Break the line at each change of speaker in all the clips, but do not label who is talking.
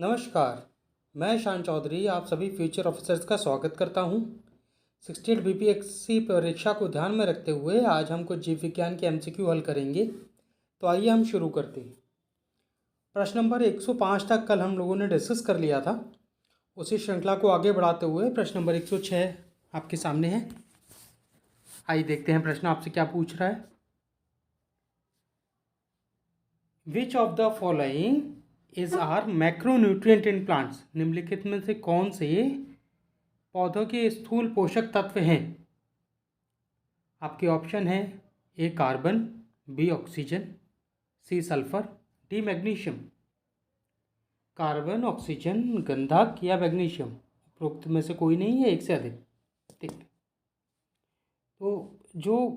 नमस्कार। मैं शान चौधरी आप सभी फ्यूचर ऑफिसर्स का स्वागत करता हूं। 68 बीपीएससी परीक्षा को ध्यान में रखते हुए आज हम कुछ जीव विज्ञान के एमसीक्यू हल करेंगे। तो आइए हम शुरू करते हैं। प्रश्न नंबर 105 तक कल हम लोगों ने डिस्कस कर लिया था। उसी श्रृंखला को आगे बढ़ाते हुए प्रश्न नंबर 106 आपके सामने है। आइए देखते हैं प्रश्न आपसे क्या पूछ रहा है। Which of the following is are macronutrient in plants. निम्नलिखित में से कौन से पौधों के स्थूल पोषक तत्व हैं। आपके ऑप्शन है A carbon, B oxygen, C sulphur, D magnesium. Carbon, oxygen, गंधक या मैग्नीशियम, उपरोक्त में से कोई नहीं है, एक से अधिक। ठीक, तो जो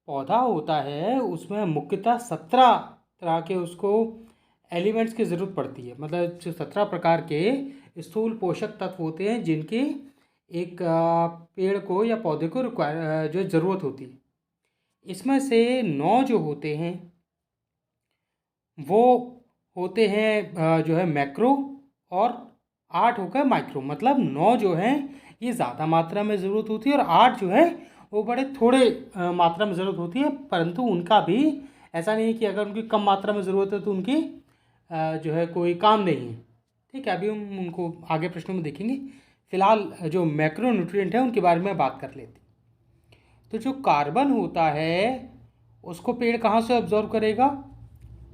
पौधा होता है उसमें मुख्यतः 17 तरह के उसको एलिमेंट्स की ज़रूरत पड़ती है। मतलब जो 17 प्रकार के स्थूल पोषक तत्व होते हैं जिनकी एक पेड़ को या पौधे को जो ज़रूरत होती है। इसमें से 9 जो होते हैं वो होते हैं जो है मैक्रो, और 8 होकर माइक्रो। मतलब 9 जो हैं ये ज़्यादा मात्रा में ज़रूरत होती है और 8 जो है वो बड़े थोड़े मात्रा में ज़रूरत होती है। परंतु उनका भी ऐसा नहीं है कि अगर उनकी कम मात्रा में ज़रूरत है तो उनकी जो है कोई काम नहीं है। ठीक है, अभी हम उनको आगे प्रश्नों में देखेंगे। फिलहाल जो मैक्रो न्यूट्रिएंट है उनके बारे में बात कर लेते हैं। तो जो कार्बन होता है उसको पेड़ कहाँ से ऑब्जॉर्व करेगा।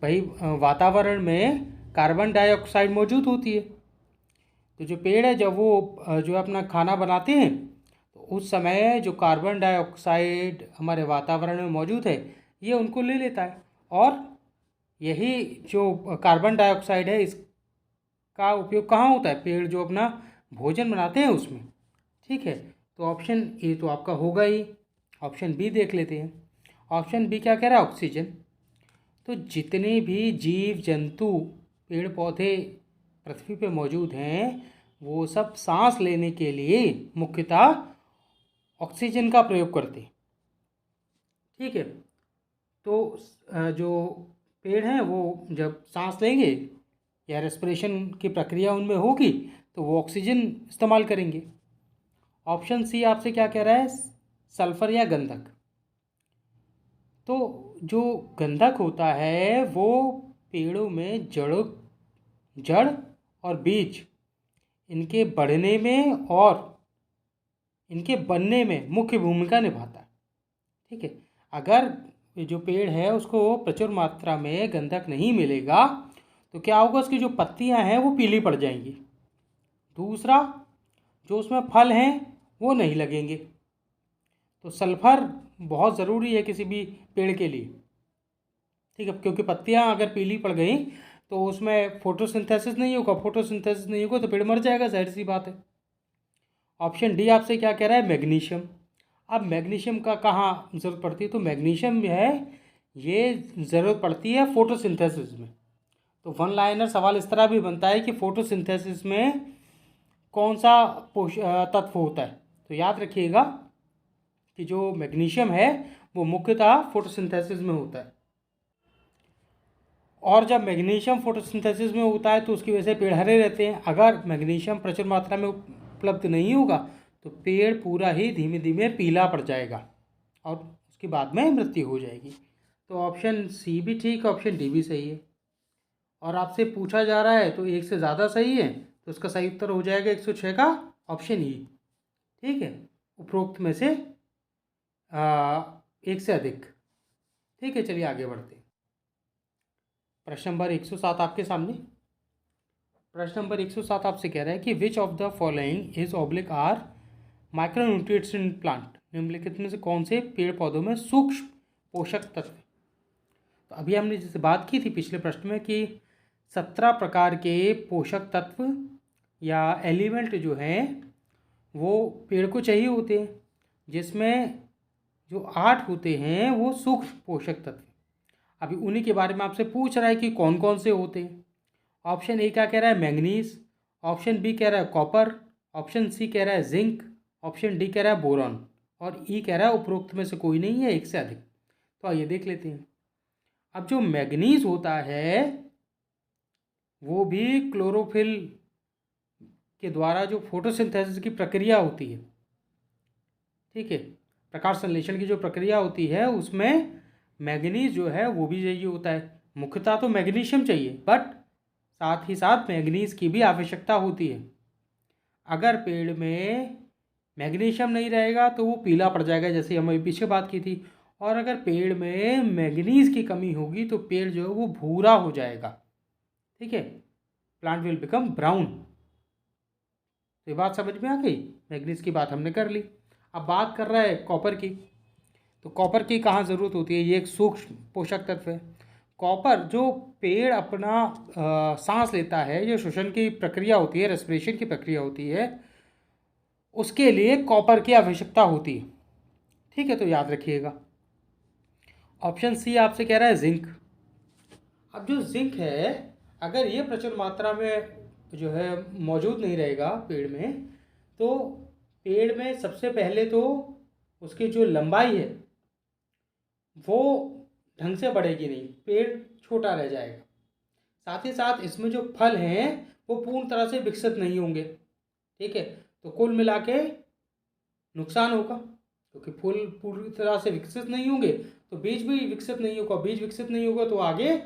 भाई वातावरण में कार्बन डाइऑक्साइड मौजूद होती है। तो जो पेड़ है जब वो जो अपना खाना बनाते हैं तो उस समय जो कार्बन डाइऑक्साइड हमारे वातावरण में मौजूद है ये उनको ले लेता है, और यही जो कार्बन डाइऑक्साइड है इसका उपयोग कहाँ होता है। पेड़ जो अपना भोजन बनाते हैं उसमें। ठीक है, तो ऑप्शन ए तो आपका होगा ही। ऑप्शन बी देख लेते हैं। ऑप्शन बी क्या कह रहा है, ऑक्सीजन। तो जितने भी जीव जंतु पेड़ पौधे पृथ्वी पे मौजूद हैं वो सब सांस लेने के लिए मुख्यतः ऑक्सीजन का प्रयोग करते हैं। ठीक है, तो जो पेड़ हैं वो जब सांस लेंगे या रेस्पिरेशन की प्रक्रिया उनमें होगी तो वो ऑक्सीजन इस्तेमाल करेंगे। ऑप्शन सी आपसे क्या कह रहा है, सल्फर या गंधक। तो जो गंधक होता है वो पेड़ों में जड़ और बीज इनके बढ़ने में और इनके बनने में मुख्य भूमिका निभाता है। ठीक है, अगर जो पेड़ है उसको प्रचुर मात्रा में गंधक नहीं मिलेगा तो क्या होगा, उसकी जो पत्तियां हैं वो पीली पड़ जाएंगी। दूसरा, जो उसमें फल हैं वो नहीं लगेंगे। तो सल्फर बहुत ज़रूरी है किसी भी पेड़ के लिए। ठीक है, क्योंकि पत्तियां अगर पीली पड़ गई तो उसमें फोटोसिंथेसिस नहीं होगा। फोटोसिंथेसिस नहीं होगा तो पेड़ मर जाएगा, जाहिर सी बात है। ऑप्शन डी आपसे क्या कह रहा है, मैग्नीशियम। अब मैग्नीशियम का कहाँ ज़रूरत पड़ती है, तो मैग्नीशियम जो है ये ज़रूरत पड़ती है फोटोसिंथेसिस में। तो वन लाइनर सवाल इस तरह भी बनता है कि फोटोसिंथेसिस में कौन सा तत्व होता है। तो याद रखिएगा कि जो मैग्नीशियम है वो मुख्यतः फोटोसिंथेसिस में होता है, और जब मैग्नीशियम फोटोसिंथेसिस में होता है तो उसकी वजह से पेड़ हरे रहते हैं। अगर मैग्नीशियम प्रचुर मात्रा में उपलब्ध नहीं होगा तो पेड़ पूरा ही धीमे धीमे पीला पड़ जाएगा और उसके बाद में मृत्यु हो जाएगी। तो ऑप्शन सी भी ठीक, ऑप्शन डी भी सही है। और आपसे पूछा जा रहा है तो एक से ज़्यादा सही है तो उसका सही उत्तर हो जाएगा 106 का ऑप्शन ई। ठीक है, उपरोक्त में से एक से अधिक। ठीक है, चलिए आगे बढ़ते हैं। प्रश्न नंबर 107 आपके सामने। प्रश्न नंबर 107 आपसे कह रहा है कि which of the following is oblique are micronutrients in plant. निम्नलिखित में से कौन से पेड़ पौधों में सूक्ष्म पोषक तत्व। तो अभी हमने जैसे बात की थी पिछले प्रश्न में कि 17 प्रकार के पोषक तत्व या एलिमेंट जो हैं वो पेड़ को चाहिए होते हैं, जिसमें जो 8 होते हैं वो सूक्ष्म पोषक तत्व। अभी उन्हीं के बारे में आपसे पूछ रहा है कि कौन कौन से होते हैं। ऑप्शन ए क्या कह रहा है, मैंगनीज। ऑप्शन बी कह रहा है कॉपर। ऑप्शन सी कह रहा है जिंक। ऑप्शन डी कह रहा है बोरॉन, और ई कह रहा है उपरोक्त में से कोई नहीं है, एक से अधिक। तो आइए देख लेते हैं। अब जो मैंगनीज होता है वो भी क्लोरोफिल के द्वारा जो फोटोसिंथेसिस की प्रक्रिया होती है, ठीक है, प्रकाश संश्लेषण की जो प्रक्रिया होती है उसमें मैंगनीज जो है वो भी चाहिए होता है। मुख्यतः तो मैग्नीशियम चाहिए, बट साथ ही साथ मैंगनीज की भी आवश्यकता होती है। अगर पेड़ में मैग्नीशियम नहीं रहेगा तो वो पीला पड़ जाएगा, जैसे हम अभी पीछे बात की थी। और अगर पेड़ में मैंगनीज की कमी होगी तो पेड़ जो है वो भूरा हो जाएगा, ठीक है, प्लांट विल बिकम ब्राउन। तो ये बात समझ में आ गई, मैग्नीज की बात हमने कर ली। अब बात कर रहा है कॉपर की। तो कॉपर की कहाँ ज़रूरत होती है, ये एक सूक्ष्म पोषक तत्व है। कॉपर जो पेड़ अपना सांस लेता है, जो श्वसन की प्रक्रिया होती है, रेस्पिरेशन की प्रक्रिया होती है, उसके लिए कॉपर की आवश्यकता होती है, ठीक है। तो याद रखिएगा। ऑप्शन सी आपसे कह रहा है जिंक। अब जो जिंक है, अगर ये प्रचुर मात्रा में जो है मौजूद नहीं रहेगा पेड़ में, तो पेड़ में सबसे पहले तो उसकी जो लंबाई है वो ढंग से बढ़ेगी नहीं, पेड़ छोटा रह जाएगा। साथ ही साथ इसमें जो फल हैं वो पूर्ण तरह से विकसित नहीं होंगे, ठीक है। तो कुल मिला के नुकसान होगा, क्योंकि फूल पूरी तरह से विकसित नहीं होंगे तो बीज भी विकसित नहीं होगा, बीज विकसित नहीं होगा तो आगे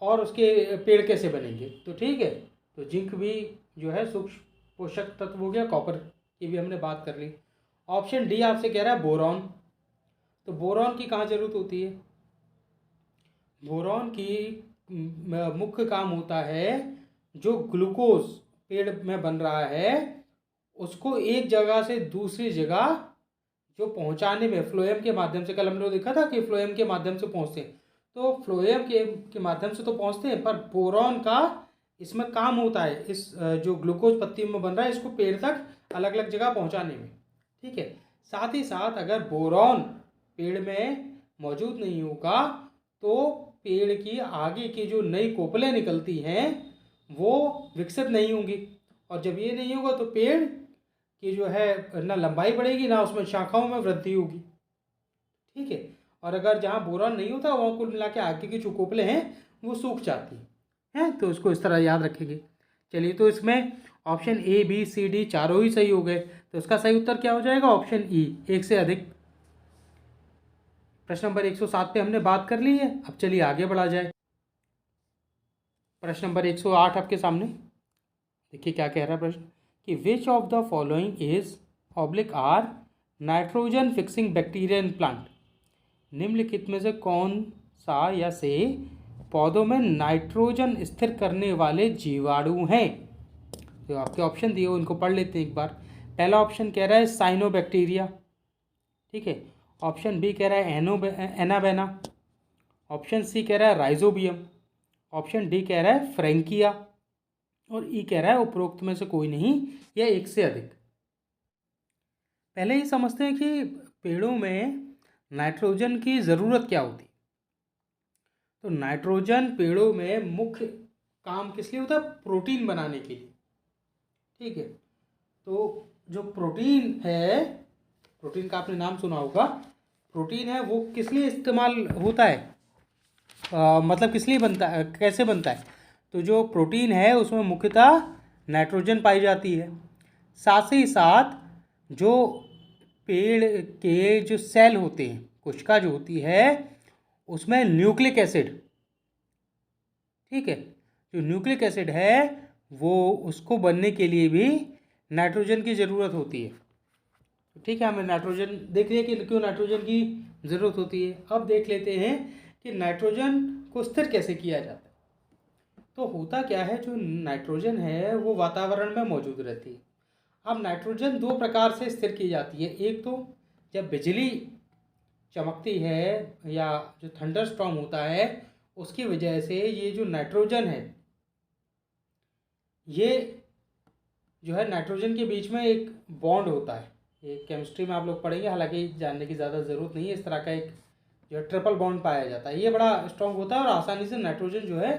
और उसके पेड़ कैसे बनेंगे। तो ठीक है, तो जिंक भी जो है सूक्ष्म पोषक तत्व हो गया। कॉपर की भी हमने बात कर ली। ऑप्शन डी आपसे कह रहा है बोरॉन। तो बोरॉन की कहाँ जरूरत होती है, बोरॉन की मुख्य काम होता है जो ग्लूकोज पेड़ में बन रहा है उसको एक जगह से दूसरी जगह जो पहुंचाने में फ्लोएम के माध्यम से, कल हम लोग देखा था कि फ्लोएम के माध्यम से पहुंचते हैं, तो फ्लोएम के माध्यम से तो पहुंचते हैं, पर बोरॉन का इसमें काम होता है इस जो ग्लूकोज पत्ती में बन रहा है इसको पेड़ तक अलग अलग जगह पहुंचाने में, ठीक है। साथ ही साथ अगर बोरॉन पेड़ में मौजूद नहीं होगा तो पेड़ की आगे की जो नई कोपलें निकलती हैं वो विकसित नहीं होंगी, और जब ये नहीं होगा तो पेड़ की जो है ना लंबाई बढ़ेगी ना उसमें शाखाओं में वृद्धि होगी, ठीक है। और अगर जहाँ बोरॉन नहीं होता वहाँ कुल मिला के आगे की जो कोपलें हैं वो सूख जाती हैं, तो इसको इस तरह याद रखेंगे। चलिए, तो इसमें option A B C D चारों ही सही हो गए, तो इसका सही उत्तर क्या हो जाएगा, ऑप्शन ई, एक से अधिक। प्रश्न नंबर 107 पे हमने बात कर ली है। अब चलिए आगे बढ़ा जाए। प्रश्न नंबर 108 आपके सामने देखिए क्या कह रहा है प्रश्न, कि which of the following is oblique are nitrogen fixing bacteria in plant. निम्नलिखित में से कौन सा या से पौधों में नाइट्रोजन स्थिर करने वाले जीवाणु हैं। तो आपके ऑप्शन दिए हो, इनको पढ़ लेते हैं एक बार। पहला ऑप्शन कह रहा है साइनोबैक्टीरिया, ठीक है। ऑप्शन बी कह रहा है एनाबेना। ऑप्शन सी कह रहा है राइजोबियम। ऑप्शन डी कह रहा है फ्रेंकिया। और ई कह रहा है उपरोक्त में से कोई नहीं या एक से अधिक। पहले ही समझते हैं कि पेड़ों में नाइट्रोजन की ज़रूरत क्या होती है। तो नाइट्रोजन पेड़ों में मुख्य काम किस लिए होता है, प्रोटीन बनाने के लिए, ठीक है। तो जो प्रोटीन है, प्रोटीन का आपने नाम सुना होगा, प्रोटीन है वो किस लिए इस्तेमाल होता है, मतलब किस लिए बनता है, कैसे बनता है। तो जो प्रोटीन है उसमें मुख्यतः नाइट्रोजन पाई जाती है। साथ ही साथ जो पेड़ के जो सेल होते हैं, कोशिका जो होती है उसमें न्यूक्लिक एसिड, ठीक है, जो न्यूक्लिक एसिड है वो उसको बनने के लिए भी नाइट्रोजन की ज़रूरत होती है। ठीक है, हमें नाइट्रोजन देख लिया कि क्यों नाइट्रोजन की ज़रूरत होती है। अब देख लेते हैं कि नाइट्रोजन को स्थिर कैसे किया जाता है। तो होता क्या है, जो नाइट्रोजन है वो वातावरण में मौजूद रहती है। अब नाइट्रोजन दो प्रकार से स्थिर की जाती है। एक तो जब बिजली चमकती है या जो थंडर स्टॉर्म होता है उसकी वजह से ये जो नाइट्रोजन है, ये जो है नाइट्रोजन के बीच में एक बॉन्ड होता है। ये केमिस्ट्री में आप लोग पढ़ेंगे, हालांकि जानने की ज़्यादा ज़रूरत नहीं है। इस तरह का एक जो है ट्रिपल बॉन्ड पाया जाता है, ये बड़ा स्ट्रॉन्ग होता है और आसानी से नाइट्रोजन जो है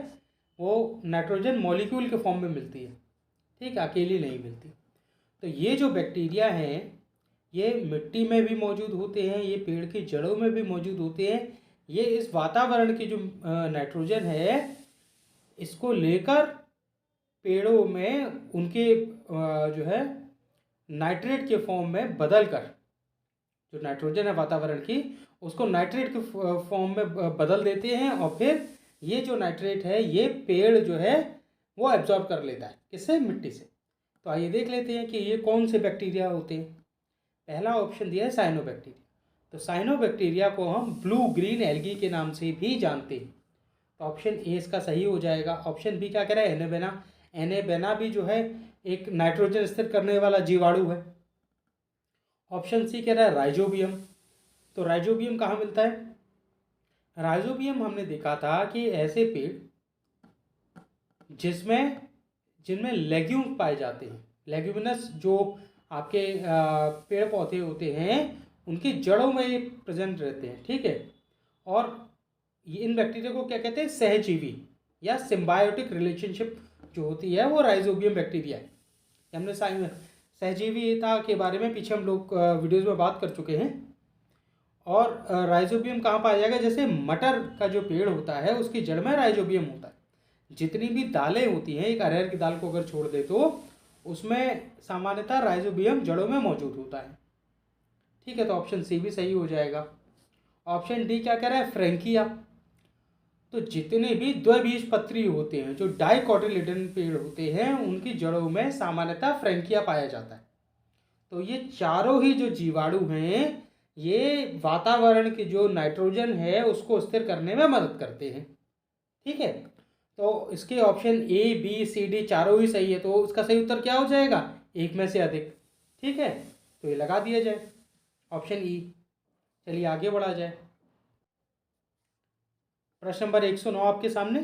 वो नाइट्रोजन मॉलिक्यूल के फॉर्म में मिलती है, ठीक, अकेली नहीं मिलती। तो ये जो बैक्टीरिया हैं ये मिट्टी में भी मौजूद होते हैं, ये पेड़ की जड़ों में भी मौजूद होते हैं। ये इस वातावरण की जो नाइट्रोजन है इसको लेकर पेड़ों में उनके जो है नाइट्रेट के फॉर्म में बदल कर, जो नाइट्रोजन है वातावरण की, उसको नाइट्रेट के फॉर्म में बदल देते हैं, और फिर ये जो नाइट्रेट है ये पेड़ जो है वो एब्जॉर्ब कर लेता है, किससे? मिट्टी से। तो आइए देख लेते हैं कि ये कौन से बैक्टीरिया होते हैं। पहला ऑप्शन दिया है साइनोबैक्टीरिया। तो साइनोबैक्टीरिया को हम ब्लू ग्रीन एल्गी के नाम से भी जानते हैं। तो ऑप्शन ए इसका सही हो जाएगा। ऑप्शन बी क्या कह रहा है? एनेबेना। एनेबेना भी जो है एक नाइट्रोजन स्थिर करने वाला जीवाणु है। ऑप्शन सी कह रहा है राइजोबियम। तो राइजोबियम कहाँ मिलता है? राइजोबियम हमने देखा था कि ऐसे पेड़ जिनमें लेग्यूम पाए जाते हैं, लेग्यूमिनस जो आपके पेड़ पौधे होते हैं उनकी जड़ों में ये प्रेजेंट रहते हैं, ठीक है। और इन बैक्टीरिया को क्या कहते हैं? सहजीवी या सिम्बायोटिक रिलेशनशिप जो होती है वो राइजोबियम बैक्टीरिया है। हमने सहजीवीता के बारे में पीछे हम लोग वीडियोज़ में बात कर चुके हैं। और राइजोबियम कहाँ पाया जाएगा? जैसे मटर का जो पेड़ होता है उसकी जड़ में राइजोबियम होता है। जितनी भी दालें होती हैं, एक अरहर की दाल को अगर छोड़ दे तो उसमें सामान्यतः राइजोबियम जड़ों में मौजूद होता है, ठीक है। तो ऑप्शन सी भी सही हो जाएगा। ऑप्शन डी क्या कह रहा है? फ्रैंकिया। तो जितने भी द्विबीजपत्री होते हैं, जो डाइकोटिलेडन पेड़ होते हैं, उनकी जड़ों में सामान्यतः फ्रैंकिया पाया जाता है। तो ये चारों ही जो जीवाणु हैं ये वातावरण की जो नाइट्रोजन है उसको स्थिर करने में मदद करते हैं, ठीक है। तो इसके option A B C D चारों ही सही है। तो इसका सही उत्तर क्या हो जाएगा? एक में से अधिक, ठीक है। तो ये लगा दिया जाए, ऑप्शन ई। चलिए आगे बढ़ा जाए। प्रश्न नंबर 109 आपके सामने।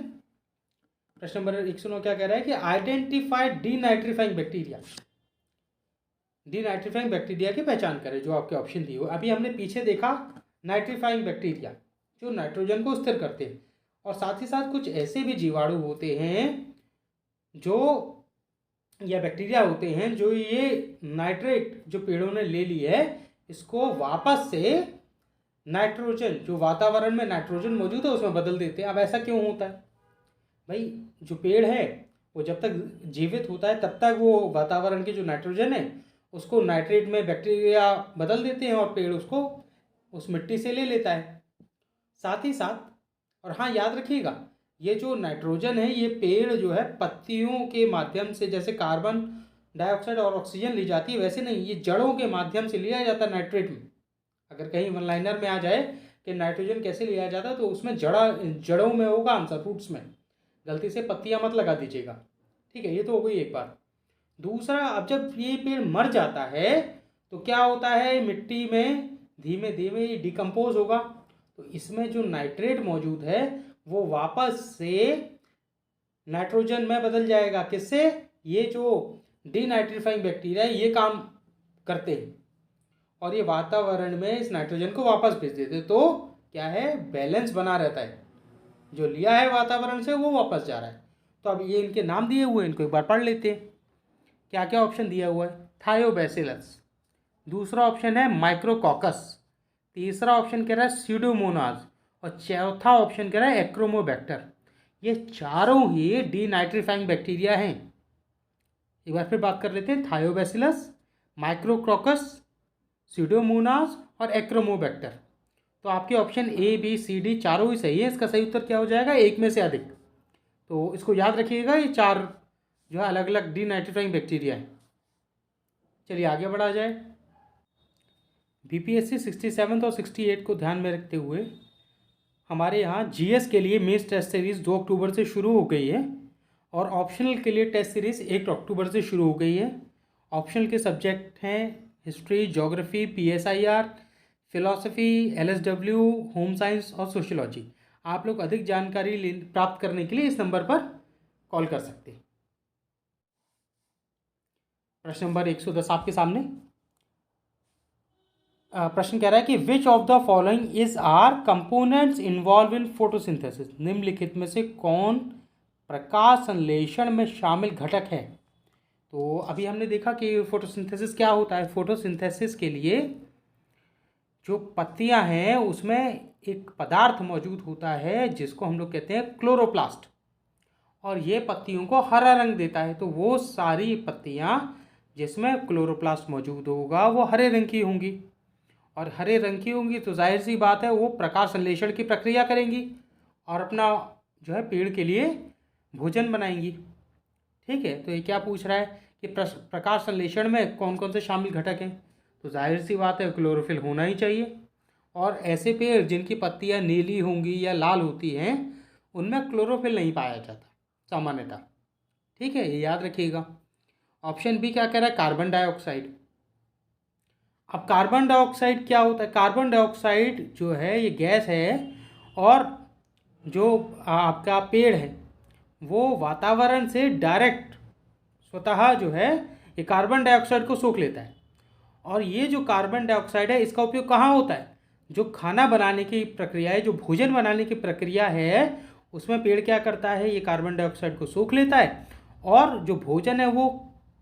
प्रश्न नंबर 109 क्या कह रहा है कि identify denitrifying bacteria. Denitrifying bacteria की पहचान करें, जो आपके ऑप्शन दिए हुए। अभी हमने पीछे देखा नाइट्रीफाइंग बैक्टीरिया जो नाइट्रोजन को स्थिर करते हैं, और साथ ही साथ कुछ ऐसे भी जीवाणु होते हैं जो या बैक्टीरिया होते हैं जो ये नाइट्रेट जो पेड़ों ने ले ली है इसको वापस से नाइट्रोजन, जो वातावरण में नाइट्रोजन मौजूद है उसमें बदल देते हैं। अब ऐसा क्यों होता है भाई? जो पेड़ है वो जब तक जीवित होता है तब तक वो वातावरण की जो नाइट्रोजन है उसको नाइट्रेट में बैक्टीरिया बदल देते हैं और पेड़ उसको उस मिट्टी से ले लेता है। साथ ही साथ, और हाँ याद रखिएगा, ये जो नाइट्रोजन है ये पेड़ जो है पत्तियों के माध्यम से, जैसे कार्बन डाइऑक्साइड और ऑक्सीजन ली जाती है वैसे नहीं, ये जड़ों के माध्यम से लिया जाता है नाइट्रेट में। अगर कहीं वन लाइनर में आ जाए कि नाइट्रोजन कैसे लिया जाता है तो उसमें जड़ों में होगा आंसर, रूट्स में। गलती से पत्तियां मत लगा दीजिएगा, ठीक है। ये तो हो गई एक बात। दूसरा, अब जब ये पेड़ मर जाता है तो क्या होता है? मिट्टी में धीमे धीमे ये डिकम्पोज होगा, तो इसमें जो नाइट्रेट मौजूद है वो वापस से नाइट्रोजन में बदल जाएगा। किससे? ये जो डीनाइट्रीफाइंग बैक्टीरिया है ये काम करते हैं और ये वातावरण में इस नाइट्रोजन को वापस भेज देते। तो क्या है? बैलेंस बना रहता है, जो लिया है वातावरण से वो वापस जा रहा है। तो अब ये इनके नाम दिए हुए हैं, इनको एक बार पढ़ लेते हैं। क्या क्या ऑप्शन दिया हुआ है? थायोबैसिलस, दूसरा ऑप्शन है माइक्रोकॉकस, तीसरा ऑप्शन कह रहा है स्यूडोमोनाज, और चौथा ऑप्शन कह रहा है एक्रोमोबैक्टर। ये चारों ही डीनाइट्रीफाइंग बैक्टीरिया हैं। एक बार फिर बात कर लेते हैं। थायोबैसिलस, माइक्रोकॉकस, स्यूडोमोनाज और एक्रोमोबैक्टर। तो आपके option A B C D चारों ही सही है। इसका सही उत्तर क्या हो जाएगा? एक में से अधिक। तो इसको याद रखिएगा, ये चार जो है अलग अलग डीनाइट्रीफाइंग बैक्टीरिया है। चलिए आगे बढ़ा जाए। बीपीएससी 67 और 68 को ध्यान में रखते हुए हमारे यहाँ जीएस के लिए मेंस टेस्ट सीरीज़ 2 अक्टूबर से शुरू हो गई है और ऑप्शनल के लिए टेस्ट सीरीज़ 1 अक्टूबर से शुरू हो गई है। ऑप्शनल के सब्जेक्ट हैं history, geography, PSIR, philosophy, LSW, home science और सोशियोलॉजी। आप लोग अधिक जानकारी प्राप्त करने के लिए इस नंबर पर कॉल कर सकते हैं। प्रश्न नंबर 110 आपके सामने। प्रश्न कह रहा है कि which of the following is are components involve in photosynthesis. निम्नलिखित में से कौन प्रकाश संश्लेषण में शामिल घटक है? तो अभी हमने देखा कि फोटोसिंथेसिस क्या होता है। फोटोसिंथेसिस के लिए जो पत्तियां हैं उसमें एक पदार्थ मौजूद होता है जिसको हम लोग कहते हैं क्लोरोप्लास्ट, और ये पत्तियों को हरा रंग देता है। तो वो सारी पत्तियाँ जिसमें क्लोरोप्लास्ट मौजूद होगा वो हरे रंग की होंगी, और हरे रंग की होंगी तो जाहिर सी बात है वो प्रकाश संश्लेषण की प्रक्रिया करेंगी और अपना जो है पेड़ के लिए भोजन बनाएंगी। ठीक है, तो ये क्या पूछ रहा है कि प्रकाश संश्लेषण में कौन कौन से शामिल घटक हैं, तो जाहिर सी बात है क्लोरोफिल होना ही चाहिए। और ऐसे पेड़ जिनकी पत्तियां नीली होंगी या लाल होती हैं उनमें क्लोरोफिल नहीं पाया जाता सामान्यतः। ठीक है, ये याद रखिएगा। ऑप्शन बी क्या कह रहा है, कार्बन डाइऑक्साइड। अब कार्बन डाइऑक्साइड क्या होता है, कार्बन डाइऑक्साइड जो है ये गैस है, और जो आपका पेड़ है वो वातावरण से डायरेक्ट स्वतः जो है ये कार्बन डाइऑक्साइड को सोख लेता है। और ये जो कार्बन डाइऑक्साइड है इसका उपयोग कहाँ होता है, जो खाना बनाने की प्रक्रिया है, जो भोजन बनाने की प्रक्रिया है उसमें पेड़ क्या करता है, ये कार्बन डाइऑक्साइड को सोख लेता है। और जो भोजन है वो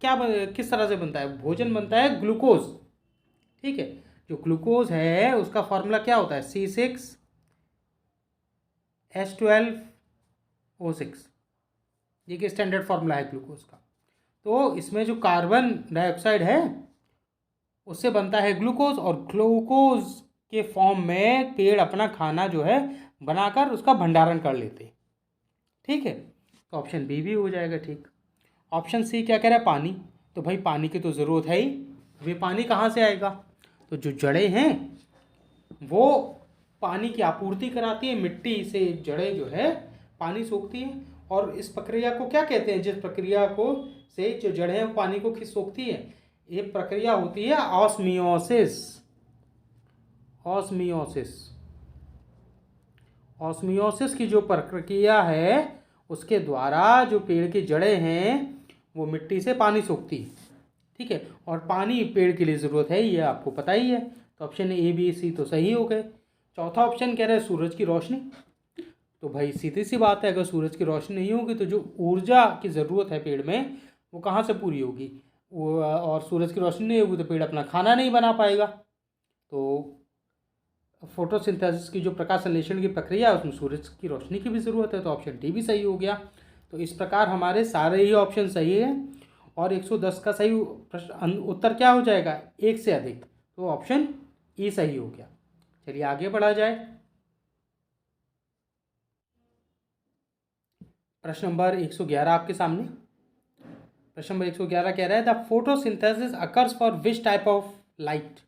किस तरह से बनता है, भोजन बनता है ग्लूकोज। ठीक है, जो ग्लूकोज है उसका फॉर्मूला क्या होता है, C6H12O6, ये कि स्टैंडर्ड फॉर्मूला है ग्लूकोज का। तो इसमें जो कार्बन डाइऑक्साइड है उससे बनता है ग्लूकोज, और ग्लूकोज के फॉर्म में पेड़ अपना खाना जो है बनाकर उसका भंडारण कर लेते। ठीक है, तो ऑप्शन बी भी हो जाएगा ठीक। ऑप्शन सी क्या कह रहा है, पानी। तो भाई पानी की तो ज़रूरत है ही, वे पानी कहाँ से आएगा, तो जो जड़ें हैं वो पानी की आपूर्ति कराती है, मिट्टी से जड़ें जो है पानी सोखती है। और इस प्रक्रिया को क्या कहते हैं, जिस प्रक्रिया को से जो जड़ें हैं पानी को सोखती है, ये प्रक्रिया होती है ऑस्मियोसिस। ऑस्मियोसिस, ऑस्मियोसिस की जो प्रक्रिया है उसके द्वारा जो पेड़ की जड़ें हैं वो मिट्टी से पानी सोखती है। ठीक है, और पानी पेड़ के लिए ज़रूरत है ये आपको पता ही है। तो ऑप्शन ए बी सी तो सही हो गए। चौथा ऑप्शन कह रहा है सूरज की रोशनी। तो भाई सीधी सी बात है, अगर सूरज की रोशनी नहीं होगी तो जो ऊर्जा की ज़रूरत है पेड़ में वो कहाँ से पूरी होगी, वो और सूरज की रोशनी नहीं होगी तो पेड़ अपना खाना नहीं बना पाएगा। तो फोटोसिंथेसिस की जो प्रकाश संश्लेषण की प्रक्रिया है उसमें सूरज की रोशनी की भी ज़रूरत है, तो ऑप्शन डी भी सही हो गया। तो इस प्रकार हमारे सारे ही ऑप्शन सही है, और 110 का सही उत्तर क्या हो जाएगा, एक से अधिक, तो ऑप्शन ई सही हो गया। चलिए आगे बढ़ा जाए। प्रश्न नंबर 111 आपके सामने। प्रश्न नंबर 111 कह रहा है, the photosynthesis occurs for which type of light.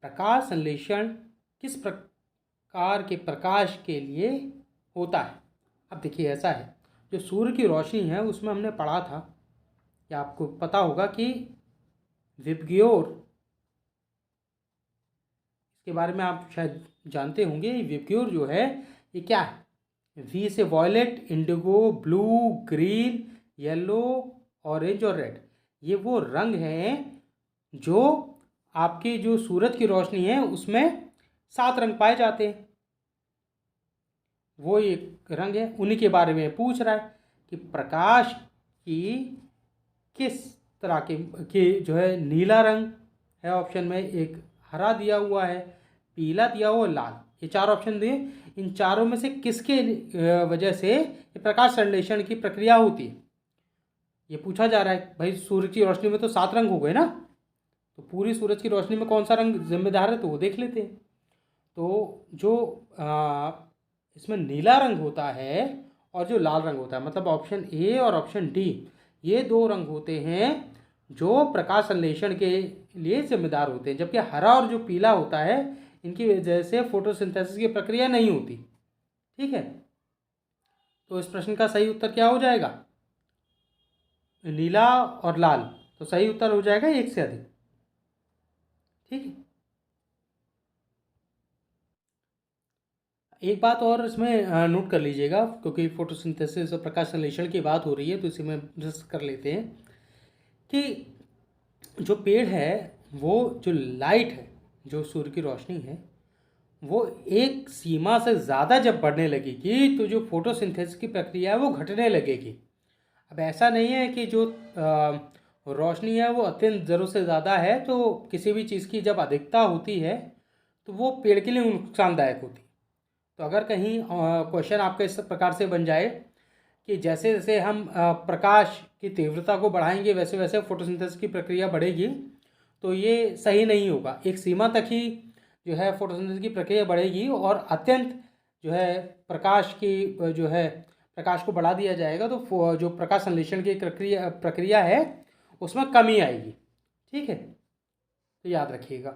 प्रकाश संश्लेषण किस प्रकार के प्रकाश के लिए होता है। अब देखिए ऐसा है, जो सूर्य की रोशनी है उसमें हमने पढ़ा था, या आपको पता होगा कि विबग्योर, इसके बारे में आप शायद जानते होंगे। विबग्योर जो है ये क्या है, we say violet, indigo, blue, green, yellow, orange और रेड, ये वो रंग हैं जो आपकी जो सूरज की रोशनी है उसमें 7 रंग पाए जाते हैं। वो एक रंग है, उन्हीं के बारे में पूछ रहा है कि प्रकाश की किस तरह के जो है, नीला रंग है ऑप्शन में, एक हरा दिया हुआ है, पीला दिया हुआ, लाल, ये 4 ऑप्शन दिए। इन चारों में से किसके वजह से ये प्रकाश संश्लेषण की प्रक्रिया होती है, ये पूछा जा रहा है। भाई सूर्य की रोशनी में तो 7 रंग हो गए ना, तो पूरी सूरज की रोशनी में कौन सा रंग जिम्मेदार है तो वो देख लेते हैं। तो जो इसमें नीला रंग होता है और जो लाल रंग होता है, मतलब ऑप्शन ए और ऑप्शन डी, ये 2 रंग होते हैं जो प्रकाश संश्लेषण के लिए जिम्मेदार होते हैं, जबकि हरा और जो पीला होता है इनकी वजह से फोटोसिंथेसिस की प्रक्रिया नहीं होती। ठीक है, तो इस प्रश्न का सही उत्तर क्या हो जाएगा, नीला और लाल, तो सही उत्तर हो जाएगा एक से अधिक। ठीक है, एक बात और इसमें नोट कर लीजिएगा, क्योंकि फोटोसिंथेसिस और प्रकाश संश्लेषण की बात हो रही है तो इसी में डिस्कस कर लेते हैं कि जो पेड़ है वो जो लाइट है, जो सूर्य की रोशनी है, वो एक सीमा से ज़्यादा जब बढ़ने लगेगी तो जो फोटोसिंथेसिस की प्रक्रिया है वो घटने लगेगी। अब ऐसा नहीं है कि जो रोशनी है वो अत्यंत ज़रूरत से ज़्यादा है, तो किसी भी चीज़ की जब अधिकता होती है तो वो पेड़ के लिए नुकसानदायक होती है। तो अगर कहीं क्वेश्चन आपका इस प्रकार से बन जाए कि जैसे जैसे हम प्रकाश की तीव्रता को बढ़ाएंगे वैसे वैसे फोटोसिंथेसिस की प्रक्रिया बढ़ेगी, तो ये सही नहीं होगा। एक सीमा तक ही जो है फोटोसिंथेसिस की प्रक्रिया बढ़ेगी और अत्यंत जो है प्रकाश की जो है प्रकाश को बढ़ा दिया जाएगा तो जो प्रकाश संश्लेषण की प्रक्रिया प्रक्रिया है उसमें कमी आएगी। ठीक है, तो याद रखिएगा।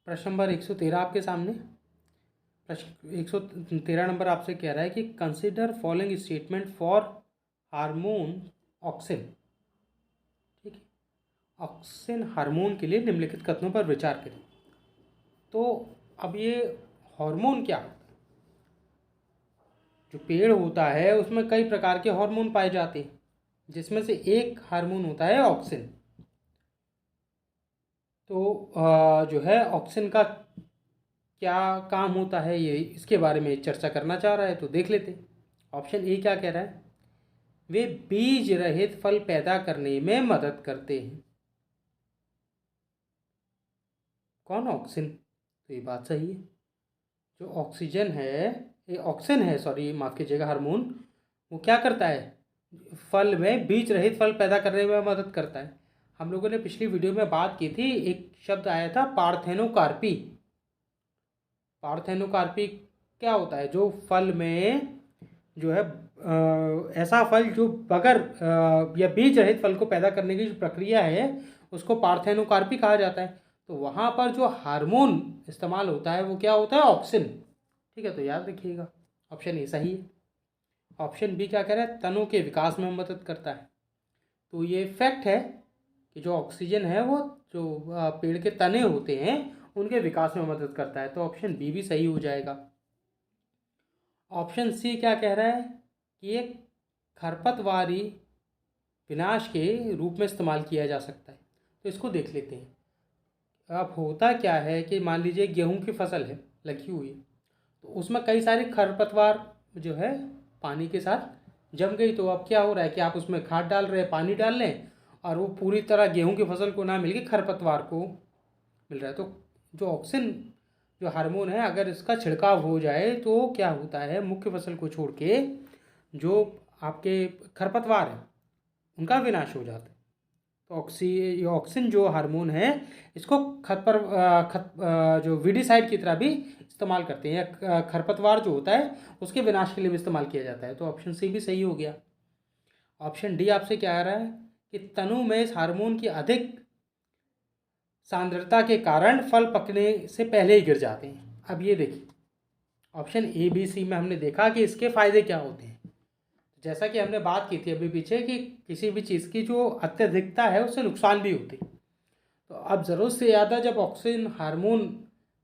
प्रश्न नंबर 113 आपके सामने। प्रश्न 113 नंबर आपसे कह रहा है कि consider following statement for hormone auxin. ठीक है, ऑक्सिन हार्मोन के लिए निम्नलिखित कथनों पर विचार करें। तो अब ये हार्मोन क्या होता है? जो पेड़ होता है उसमें कई प्रकार के हार्मोन पाए जाते हैं, जिसमें से एक हार्मोन होता है ऑक्सिन। तो जो है ऑक्सिन का क्या काम होता है, ये इसके बारे में चर्चा करना चाह रहा है, तो देख लेते हैं। ऑप्शन ए क्या कह रहा है? वे बीज रहित फल पैदा करने में मदद करते हैं। कौन? ऑक्सिन। तो ये बात सही है। जो ऑक्सीजन है, ये ऑक्सिन है, सॉरी माफ़ कीजिएगा, हार्मोन, वो क्या करता है? फल में बीज रहित फल पैदा करने में मदद करता है। हम लोगों ने पिछली वीडियो में बात की थी, एक शब्द आया था पार्थेनोकार्पी। पार्थेनोकार्पी क्या होता है? जो फल में जो है ऐसा फल जो बगैर या बीज रहित फल को पैदा करने की जो प्रक्रिया है उसको पार्थेनोकार्पी कहा जाता है। तो वहाँ पर जो हार्मोन इस्तेमाल होता है वो क्या होता है? ऑक्सिन। ठीक है, तो याद रखिएगा, ऑप्शन ए सही है। ऑप्शन बी क्या कह रहा है? तनों के विकास में मदद करता है। तो ये फैक्ट है कि जो ऑक्सीजन है वो जो पेड़ के तने होते हैं उनके विकास में मदद करता है। तो ऑप्शन बी भी सही हो जाएगा। ऑप्शन सी क्या कह रहा है? कि एक खरपतवारी विनाश के रूप में इस्तेमाल किया जा सकता है। तो इसको देख लेते हैं। अब होता क्या है कि मान लीजिए गेहूं की फसल है, लगी हुई है, तो उसमें कई सारे खरपतवार जो है पानी के साथ जम गई। तो अब क्या हो रहा है कि आप उसमें खाद डाल रहे हैं, पानी डाल रहे हैं, और वो पूरी तरह गेहूं की फसल को ना मिल के खरपतवार को मिल रहा है। तो जो ऑक्सिन जो हार्मोन है, अगर इसका छिड़काव हो जाए तो क्या होता है? मुख्य फसल को छोड़ के जो आपके खरपतवार हैं उनका विनाश हो जाता है। तो ये ऑक्सिन जो हार्मोन है इसको जो वीडिसाइड की तरह भी इस्तेमाल करते हैं, या खरपतवार जो होता है उसके विनाश के लिए भी इस्तेमाल किया जाता है। तो ऑप्शन सी भी सही हो गया। ऑप्शन डी आपसे क्या आ रहा है? कि तनु में इस हार्मोन की अधिक सांद्रता के कारण फल पकने से पहले ही गिर जाते हैं। अब ये देखिए, ऑप्शन ए बी सी में हमने देखा कि इसके फायदे क्या होते हैं। जैसा कि हमने बात की थी अभी पीछे कि किसी भी चीज़ की जो अत्यधिकता है उससे नुकसान भी होती है। तो अब ज़रूरत से ज़्यादा जब ऑक्सीजन हार्मोन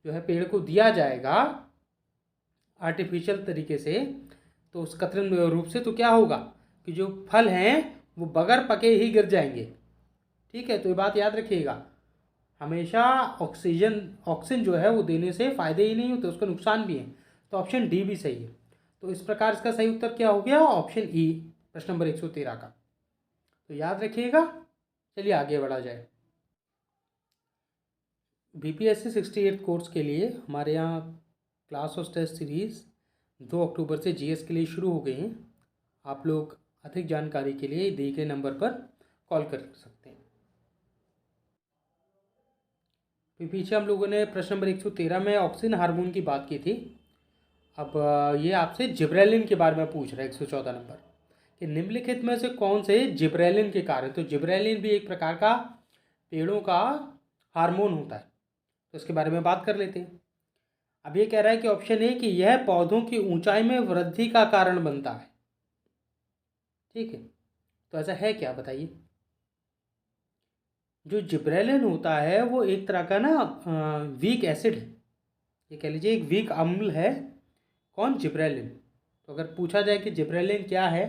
जो है पेड़ को दिया जाएगा आर्टिफिशियल तरीके से, तो उस कृत्रिम रूप से, तो क्या होगा कि जो फल हैं वो बगैर पके ही गिर जाएंगे। ठीक है, तो ये बात याद रखिएगा, हमेशा ऑक्सीजन जो है वो देने से फ़ायदे ही नहीं होते, उसका नुकसान भी है। तो ऑप्शन डी भी सही है। तो इस प्रकार इसका सही उत्तर क्या हो गया? ऑप्शन ई, प्रश्न नंबर 113 का। तो याद रखिएगा। चलिए आगे बढ़ा जाए। BPSC 68 कोर्स के लिए हमारे यहाँ क्लास और टेस्ट सीरीज़ 2 अक्टूबर से GS के लिए शुरू हो गई हैं। आप लोग अधिक जानकारी के लिए दिए गए नंबर पर कॉल कर सकते हैं। फिर पीछे हम लोगों ने प्रश्न नंबर 113 में ऑक्सिन हार्मोन की बात की थी। अब ये आपसे जिब्रेलिन के बारे में पूछ रहा है 114 नंबर, कि निम्नलिखित में से कौन से जिब्रेलिन के कारण। तो जिब्रेलिन भी एक प्रकार का पेड़ों का हार्मोन होता है, तो इसके बारे में बात कर लेते हैं। अब ये कह रहा है कि ऑप्शन ए कि यह पौधों की ऊंचाई में वृद्धि का कारण बनता है। ठीक है, तो ऐसा है क्या, बताइए। जो जिब्रेलिन होता है वो एक तरह का ना वीक एसिड है, ये कह लीजिए एक वीक अम्ल है। कौन? जिब्रेलिन। तो अगर पूछा जाए कि जिब्रेलिन क्या है,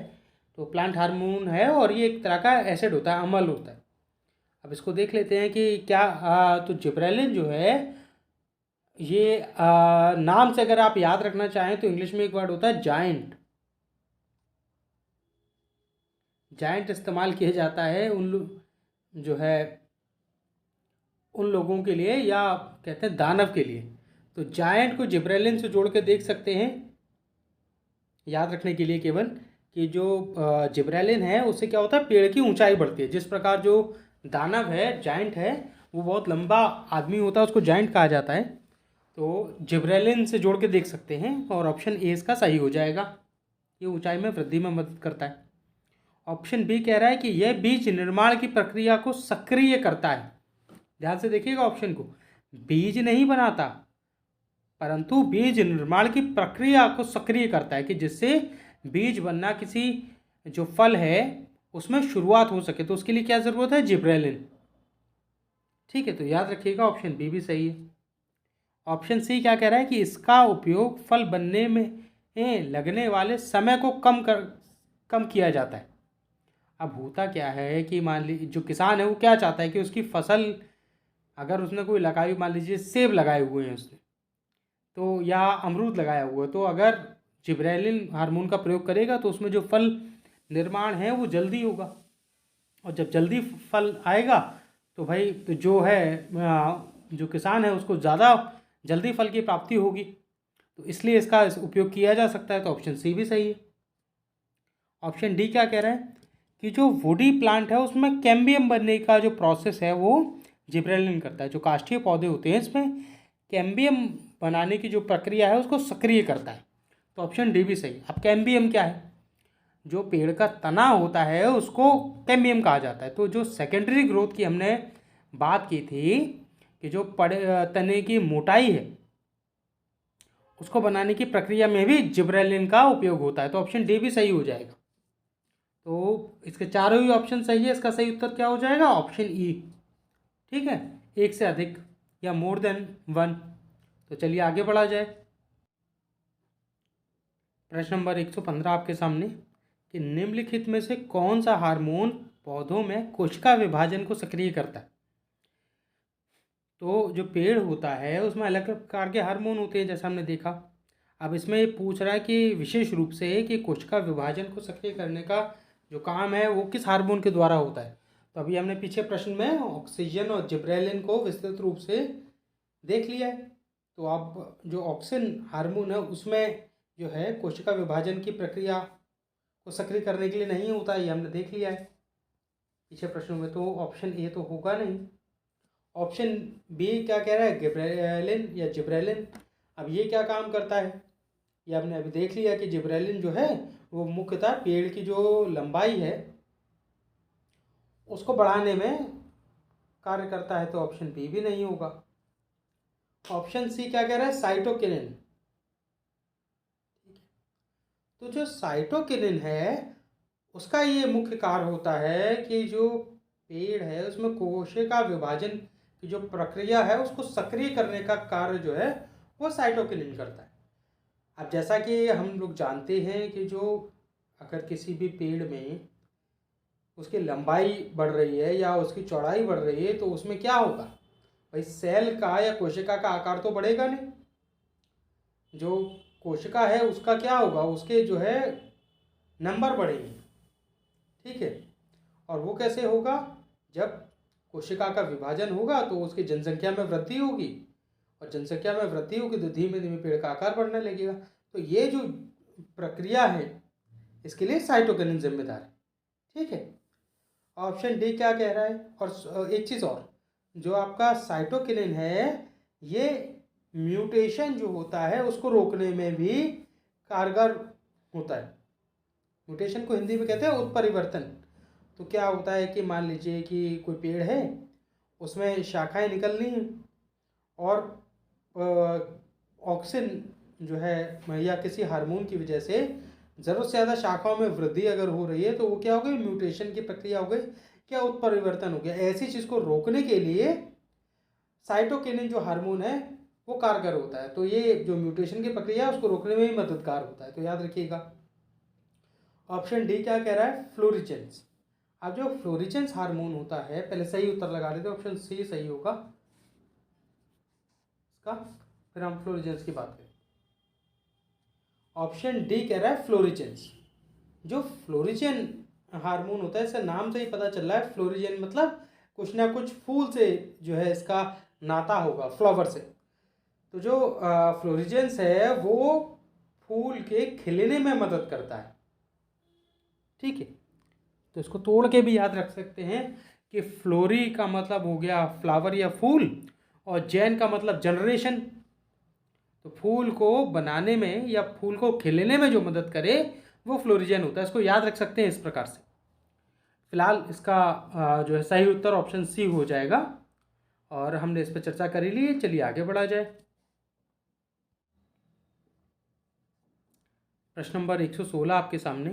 तो प्लांट हार्मोन है और ये एक तरह का एसिड होता है, अम्ल होता है। अब इसको देख लेते हैं कि क्या तो जिब्रेलिन जो है ये नाम से अगर आप याद रखना चाहें तो इंग्लिश में एक वर्ड होता है जायंट। जायंट इस्तेमाल किया जाता है जो है उन लोगों के लिए, या कहते हैं दानव के लिए। तो जायंट को जिब्रेलिन से जोड़ के देख सकते हैं, याद रखने के लिए केवल, कि जो जिब्रेलिन है उससे क्या होता है, पेड़ की ऊंचाई बढ़ती है। जिस प्रकार जो दानव है, जायंट है, वो बहुत लंबा आदमी होता है, उसको जायंट कहा जाता है। तो जिब्रेलिन से जोड़ के देख सकते हैं, और ऑप्शन ए इसका सही हो जाएगा। ये ऊंचाई में वृद्धि में मदद करता है। ऑप्शन बी कह रहा है कि यह बीज निर्माण की प्रक्रिया को सक्रिय करता है। ध्यान से देखिएगा ऑप्शन को, बीज नहीं बनाता परंतु बीज निर्माण की प्रक्रिया को सक्रिय करता है, कि जिससे बीज बनना, किसी जो फल है उसमें शुरुआत हो सके। तो उसके लिए क्या ज़रूरत है, जिब्रेलिन। ठीक है, तो याद रखिएगा ऑप्शन बी भी सही है। ऑप्शन सी क्या कह रहा है कि इसका उपयोग फल बनने में लगने वाले समय को कम किया जाता है। अब होता क्या है कि मान लीजिए जो किसान है वो क्या चाहता है कि उसकी फसल, अगर उसने कोई लगाई, मान लीजिए सेब लगाए हुए हैं उसने, तो या अमरूद लगाया हुआ है, तो अगर जिब्रेलिन हार्मोन का प्रयोग करेगा तो उसमें जो फल निर्माण है वो जल्दी होगा। और जब जल्दी फल आएगा तो भाई तो जो है जो किसान है उसको ज़्यादा जल्दी फल की प्राप्ति होगी। तो इसलिए इसका उपयोग किया जा सकता है। तो ऑप्शन सी भी सही है। ऑप्शन डी क्या कह रहा है कि जो वुडी प्लांट है उसमें कैम्बियम बनने का जो प्रोसेस है वो जिब्रेलिन करता है। जो काष्ठीय पौधे होते हैं इसमें कैम्बियम बनाने की जो प्रक्रिया है उसको सक्रिय करता है। तो ऑप्शन डी भी सही। अब कैम्बियम क्या है, जो पेड़ का तना होता है उसको कैम्बियम कहा जाता है। तो जो सेकेंडरी ग्रोथ की हमने बात की थी, कि जो तने की मोटाई है उसको बनाने की प्रक्रिया में भी जिब्रेलिन का उपयोग होता है। तो ऑप्शन डी भी सही हो जाएगा। तो इसके चारों ही ऑप्शन सही है। इसका सही उत्तर क्या हो जाएगा, ऑप्शन ई। ठीक है, एक से अधिक या मोर देन वन। तो चलिए आगे बढ़ा जाए। प्रश्न नंबर 115 आपके सामने, कि निम्नलिखित में से कौन सा हार्मोन पौधों में कोशिका विभाजन को सक्रिय करता है। तो जो पेड़ होता है उसमें अलग अलग प्रकार के हार्मोन होते हैं जैसा हमने देखा। अब इसमें ये पूछ रहा है कि विशेष रूप से कि कोशिका विभाजन को सक्रिय करने का जो काम है वो किस हार्मोन के द्वारा होता है। तो अभी हमने पीछे प्रश्न में ऑक्सीजन और जिब्रेलिन को विस्तृत रूप से देख लिया है। तो अब जो ऑक्सिन हार्मोन है उसमें जो है कोशिका विभाजन की प्रक्रिया को सक्रिय करने के लिए नहीं होता है, ये हमने देख लिया है पीछे प्रश्नों में। तो ऑप्शन ए तो होगा नहीं। ऑप्शन बी क्या कह रहा है, गिबरेलिन या जिब्रेलिन। अब ये क्या काम करता है, ये हमने अभी देख लिया कि जिब्रेलिन जो है वो मुख्यतः पेड़ की जो लंबाई है उसको बढ़ाने में कार्य करता है। तो ऑप्शन बी भी नहीं होगा। ऑप्शन सी क्या कह रहा है, साइटोकिनिन। तो जो साइटोकिनिन है उसका ये मुख्य कार्य होता है कि जो पेड़ है उसमें कोशिका विभाजन की जो प्रक्रिया है उसको सक्रिय करने का कार्य जो है वो साइटोकिनिन करता है। अब जैसा कि हम लोग जानते हैं कि जो अगर किसी भी पेड़ में उसकी लंबाई बढ़ रही है या उसकी चौड़ाई बढ़ रही है तो उसमें क्या होगा भाई, सेल का या कोशिका का आकार तो बढ़ेगा नहीं। जो कोशिका है उसका क्या होगा, उसके जो है नंबर बढ़ेंगे। ठीक है, और वो कैसे होगा, जब कोशिका का विभाजन होगा तो उसकी जनसंख्या में वृद्धि होगी, और जनसंख्या में वृद्धि होगी तो धीमे धीमे पेड़ का आकार बढ़ने लगेगा। तो ये जो प्रक्रिया है इसके लिए साइटोकिनिन जिम्मेदार है। ठीक है, ऑप्शन डी क्या कह रहा है। और एक चीज़ और, जो आपका साइटोकिनिन है ये म्यूटेशन जो होता है उसको रोकने में भी कारगर होता है। म्यूटेशन को हिंदी में कहते हैं उत्परिवर्तन। तो क्या होता है कि मान लीजिए कि कोई पेड़ है उसमें शाखाएं निकलनी हैं, और ऑक्सिन जो है या किसी हार्मोन की वजह से ज़रूरत से ज़्यादा शाखाओं में वृद्धि अगर हो रही है तो वो क्या हो गई, म्यूटेशन की प्रक्रिया हो गई, क्या उत्परिवर्तन हो गया। ऐसी चीज़ को रोकने के लिए साइटोकिनिन जो हार्मोन है वो कारगर होता है। तो ये जो म्यूटेशन की प्रक्रिया है उसको रोकने में भी मददगार होता है। तो याद रखिएगा। ऑप्शन डी क्या कह रहा है, फ्लोरिजेंस। अब जो फ्लोरिजेंस हार्मोन होता है, पहले सही उत्तर लगा लेते, ऑप्शन सी सही होगा इसका। फिर हम फ्लोरिजेंस की बात करें। ऑप्शन डी कह रहा है फ्लोरिजेंस। जो फ्लोरिजेन हार्मोन होता है, इसका नाम से ही पता चल रहा है, फ्लोरिजेन मतलब कुछ ना कुछ फूल से जो है इसका नाता होगा, फ्लावर से। तो जो फ्लोरिजेंस है वो फूल के खिलने में मदद करता है। ठीक है, तो इसको तोड़ के भी याद रख सकते हैं कि फ्लोरी का मतलब हो गया फ्लावर या फूल, और जैन का मतलब जनरेशन। तो फूल को बनाने में या फूल को खिलने में जो मदद करे वो फ्लोरिजेन होता है। इसको याद रख सकते हैं इस प्रकार से। फिलहाल इसका जो है सही उत्तर ऑप्शन सी हो जाएगा, और हमने इस पर चर्चा कर ही ली। चलिए आगे बढ़ा जाए। प्रश्न नंबर 116 आपके सामने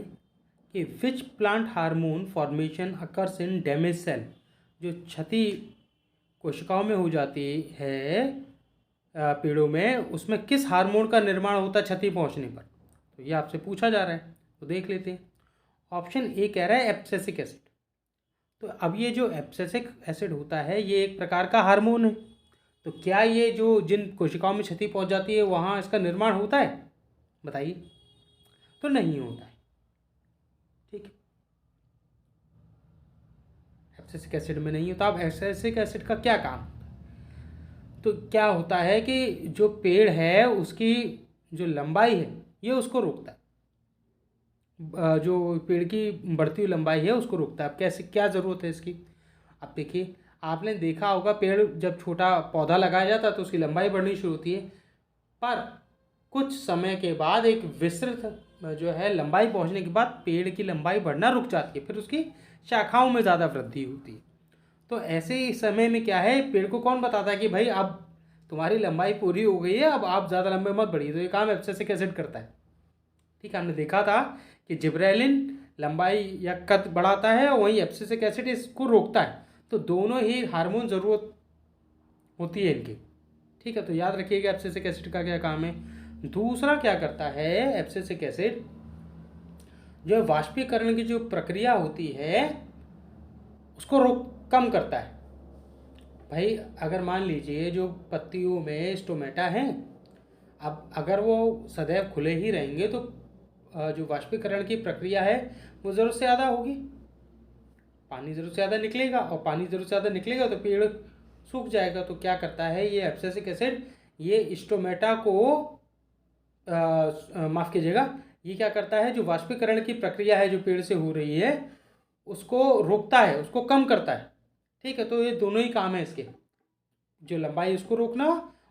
कि which plant hormone formation occurs in damage cell. जो क्षति कोशिकाओं में हो जाती है पेड़ों में, उसमें किस हार्मोन का निर्माण होता है क्षति पहुंचने पर। तो ये आपसे पूछा जा रहा है, तो देख लेते हैं। ऑप्शन ए कह रहा है एब्सिसिक एसिड। तो अब ये जो एब्सिसिक एसिड होता है ये एक प्रकार का हार्मोन है। तो क्या ये जो जिन कोशिकाओं में क्षति पहुंच जाती है वहाँ इसका निर्माण होता है, बताइए। तो नहीं होता है। ठीक है, एब्सिसिक एसिड में नहीं होता। अब एब्सिसिक एसिड का क्या काम। तो क्या होता है कि जो पेड़ है उसकी जो लंबाई है ये उसको रोकता है। जो पेड़ की बढ़ती हुई लंबाई है उसको रोकता है। अब कैसे, क्या ज़रूरत है इसकी। अब देखिए, आपने देखा होगा पेड़ जब छोटा पौधा लगाया जाता है तो उसकी लंबाई बढ़नी शुरू होती है, पर कुछ समय के बाद एक विस्तृत जो है लंबाई पहुंचने के बाद पेड़ की लंबाई बढ़ना रुक जाती है, फिर उसकी शाखाओं में ज़्यादा वृद्धि होती है। तो ऐसे ही समय में क्या है, पेड़ को कौन बताता है कि भाई अब तुम्हारी लंबाई पूरी हो गई है, अब आप ज़्यादा लंबे मत बढ़िए। तो ये काम एब्सिसिक एसिड करता है। ठीक है, हमने देखा था कि जिब्रेलिन लंबाई या कद बढ़ाता है और वहीं एब्सिसिक एसिड इसको रोकता है। तो दोनों ही हार्मोन ज़रूरत होती है इनकी। ठीक है, तो याद रखिएगा एब्सिसिक एसिड का क्या काम है। दूसरा क्या करता है एब्सिसिक एसिड, जो वाष्पीकरण की जो प्रक्रिया होती है उसको रोक कम करता है। भाई अगर मान लीजिए जो पत्तियों में स्टोमेटा हैं, अब अगर वो सदैव खुले ही रहेंगे तो जो वाष्पीकरण की प्रक्रिया है वो ज़रूरत से ज़्यादा होगी, पानी ज़रूरत से ज़्यादा निकलेगा, और पानी ज़रूरत से ज़्यादा निकलेगा तो पेड़ सूख जाएगा। तो क्या करता है ये एब्सिसिक एसिड, ये स्टोमेटा को माफ़ कीजिएगा, ये क्या करता है जो वाष्पीकरण की प्रक्रिया है जो पेड़ से हो रही है उसको रोकता है, उसको कम करता है। ठीक है, तो ये दोनों ही काम है इसके, जो लंबाई उसको रोकना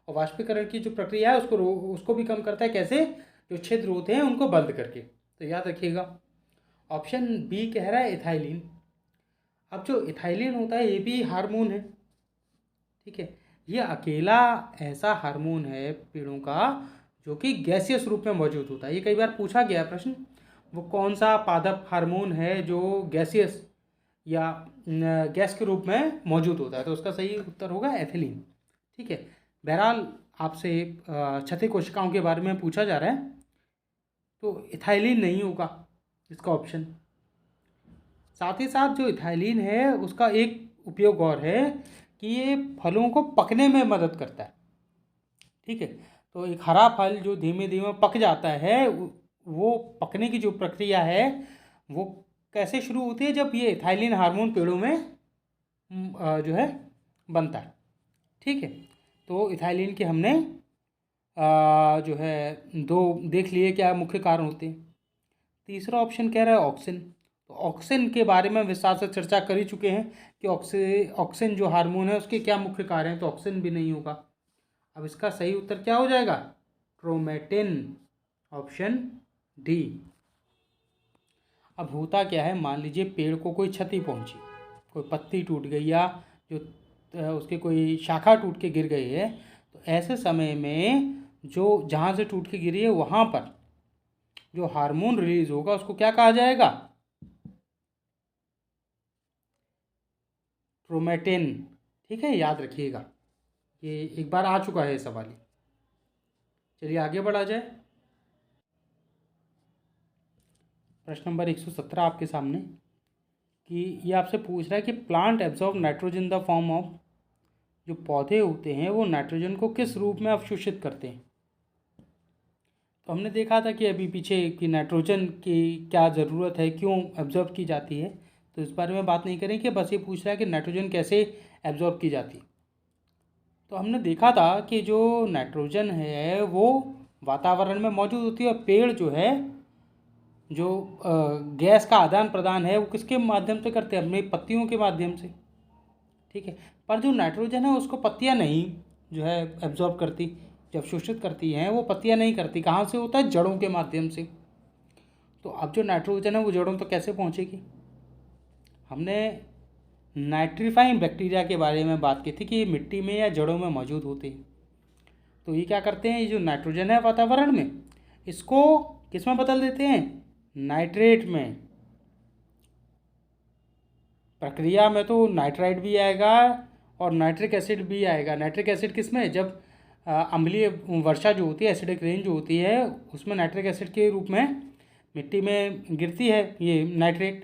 और वाष्पीकरण की जो प्रक्रिया है उसको भी कम करता है। कैसे, जो छिद्र होते हैं उनको बंद करके। तो याद रखिएगा। ऑप्शन बी कह रहा है इथाइलिन। अब जो इथाइलिन होता है ये भी हार्मोन है। ठीक है, ये अकेला ऐसा हार्मोन है पेड़ों का जो कि गैसियस रूप में मौजूद होता है। ये कई बार पूछा गया प्रश्न, वो कौन सा पादप हार्मोन है जो गैसियस या गैस के रूप में मौजूद होता है। तो उसका सही उत्तर होगा एथिलीन। ठीक है, बहरहाल आपसे क्षति कोशिकाओं के बारे में पूछा जा रहा है, तो इथाइलिन नहीं होगा इसका ऑप्शन। साथ ही साथ जो इथाइलिन है उसका एक उपयोग और है कि ये फलों को पकने में मदद करता है। ठीक है, तो एक हरा फल जो धीमे धीमे पक जाता है वो पकने की जो प्रक्रिया है वो कैसे शुरू होती है, जब ये इथाइलिन हार्मोन पेड़ों में जो है बनता है। ठीक है, तो इथाइलिन के हमने जो है दो देख लिए क्या मुख्य कारण होते हैं। तीसरा ऑप्शन कह रहा है ऑक्सिन। तो ऑक्सिन के बारे में विस्तार से चर्चा कर ही चुके हैं कि ऑक्सिन जो हार्मोन है उसके क्या मुख्य कार्य हैं, तो ऑक्सिन भी नहीं होगा। अब इसका सही उत्तर क्या हो जाएगा, क्रोमेटिन, ऑप्शन डी। अब होता क्या है, मान लीजिए पेड़ को कोई क्षति पहुंची, कोई पत्ती टूट गई या जो उसके कोई शाखा टूट के गिर गई है, तो ऐसे समय में जो जहाँ से टूट के गिरी है वहाँ पर जो हार्मोन रिलीज होगा उसको क्या कहा जाएगा, क्रोमेटिन। ठीक है, याद रखिएगा, ये एक बार आ चुका है सवाल। चलिए आगे बढ़ा जाए। प्रश्न नंबर 117 आपके सामने कि ये आपसे पूछ रहा है कि plant absorb nitrogen in the form of जो पौधे होते हैं वो नाइट्रोजन को किस रूप में अवशोषित करते हैं। तो हमने देखा था कि अभी पीछे कि नाइट्रोजन की क्या ज़रूरत है, क्यों एब्जॉर्ब की जाती है, तो इस बारे में बात नहीं करेंगे, बस ये पूछ रहा है कि नाइट्रोजन कैसे एब्जॉर्ब की जाती है। तो हमने देखा था कि जो नाइट्रोजन है वो वातावरण में मौजूद होती है, और पेड़ जो है जो गैस का आदान प्रदान है वो किसके माध्यम से करते हैं, अपनी पत्तियों के माध्यम से। ठीक है, पर जो नाइट्रोजन है उसको पत्तियां नहीं जो है एब्जॉर्ब करती, जब शोषित करती हैं वो पत्तियां नहीं करती, कहाँ से होता है, जड़ों के माध्यम से। तो अब जो नाइट्रोजन है वो जड़ों तक कैसे पहुँचेगी। हमने नाइट्रीफाइंग बैक्टीरिया के बारे में बात की थी कि ये मिट्टी में या जड़ों में मौजूद होते हैं। तो ये क्या करते हैं, ये जो नाइट्रोजन है वातावरण में, इसको किस में बदल देते हैं, नाइट्रेट में। प्रक्रिया में तो नाइट्राइट भी आएगा और नाइट्रिक एसिड भी आएगा। नाइट्रिक एसिड किस में, जब अम्लीय वर्षा जो होती है, एसिडिक रेन जो होती है, उसमें नाइट्रिक एसिड के रूप में मिट्टी में गिरती है ये नाइट्रेट।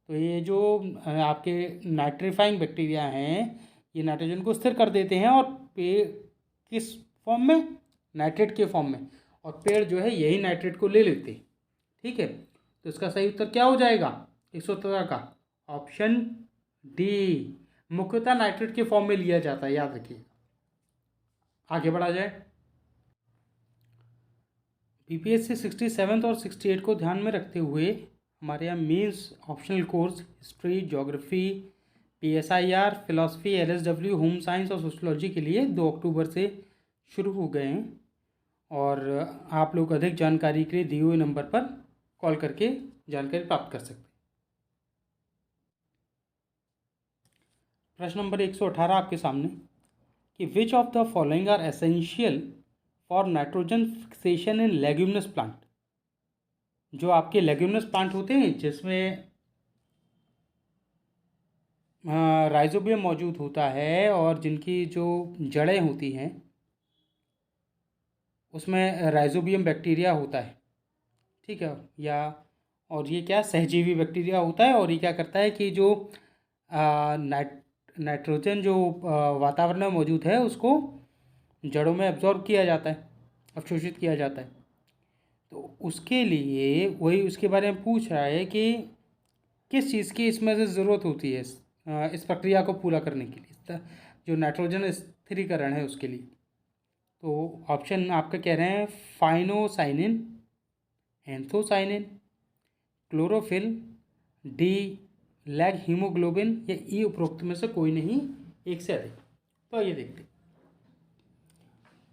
तो ये जो आपके नाइट्रीफाइंग बैक्टीरिया हैं, ये नाइट्रोजन को स्थिर कर देते हैं, और पेड़ किस फॉर्म में, नाइट्रेट के फॉर्म में, और पेड़ जो है यही नाइट्रेट को ले लेते हैं। ठीक है, तो इसका सही उत्तर क्या हो जाएगा 117 का, ऑप्शन डी, मुख्यतः नाइट्रेट के फॉर्म में लिया जाता है, याद रखिए। आगे बढ़ा जाए। बीपीएससी 67 और 68 को ध्यान में रखते हुए हमारे यहाँ mains optional course history, geography, PSIR, philosophy, LSW, home science और सोशोलॉजी के लिए 2 अक्टूबर से शुरू हो गए हैं, और आप लोग अधिक जानकारी के लिए दिए हुए नंबर पर कॉल करके जानकारी प्राप्त कर सकते हैं। प्रश्न नंबर 118 आपके सामने कि which of the following are essential for nitrogen fixation in leguminous plant. जो आपके लेग्यूमिनस प्लांट होते हैं जिसमें राइजोबियम मौजूद होता है और जिनकी जो जड़ें होती हैं उसमें राइजोबियम बैक्टीरिया होता है। ठीक है, या और ये क्या सहजीवी बैक्टीरिया होता है, और ये क्या करता है कि जो नाइट्रोजन जो वातावरण में मौजूद है उसको जड़ों में एब्जॉर्ब किया जाता है, अवशोषित किया जाता है। तो उसके लिए वही उसके बारे में पूछ रहा है कि किस चीज़ की इसमें से ज़रूरत होती है इस प्रक्रिया को पूरा करने के लिए, जो नाइट्रोजन स्थिरीकरण है उसके लिए। तो ऑप्शन आपका कह रहे हैं phycocyanin, anthocyanin, chlorophyll, D leghaemoglobin, या ई उपरोक्त में से कोई नहीं, एक से अधिक। तो ये देखते हैं।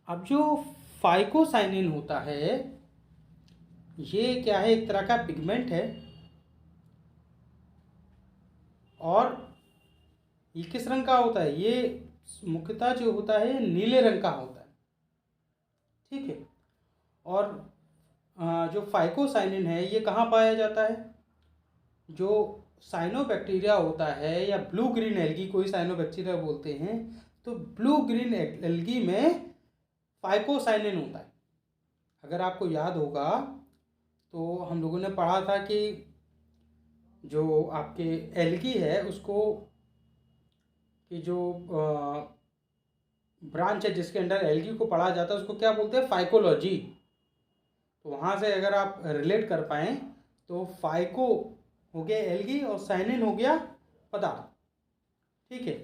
अब जो फाइकोसाइनिन होता है ये क्या है, एक तरह का पिगमेंट है, और ये किस रंग का होता है, ये मुख्यतः जो होता है नीले रंग का होता है। ठीक है, और जो फाइकोसाइनिन है ये कहाँ पाया जाता है, जो साइनोबैक्टीरिया होता है या ब्लू ग्रीन एल्गी, कोई साइनोबैक्टीरिया बोलते हैं, तो ब्लू ग्रीन एल्गी में फाइकोसाइनिन होता है। अगर आपको याद होगा तो हम लोगों ने पढ़ा था कि जो आपके एल्गी है उसको, कि जो ब्रांच है जिसके अंडर एल्गी को पढ़ा जाता है उसको क्या बोलते हैं, फाइकोलॉजी। तो वहाँ से अगर आप रिलेट कर पाएँ तो फाइको हो गया एल्गी और साइनिन हो गया पदार्थ। ठीक है,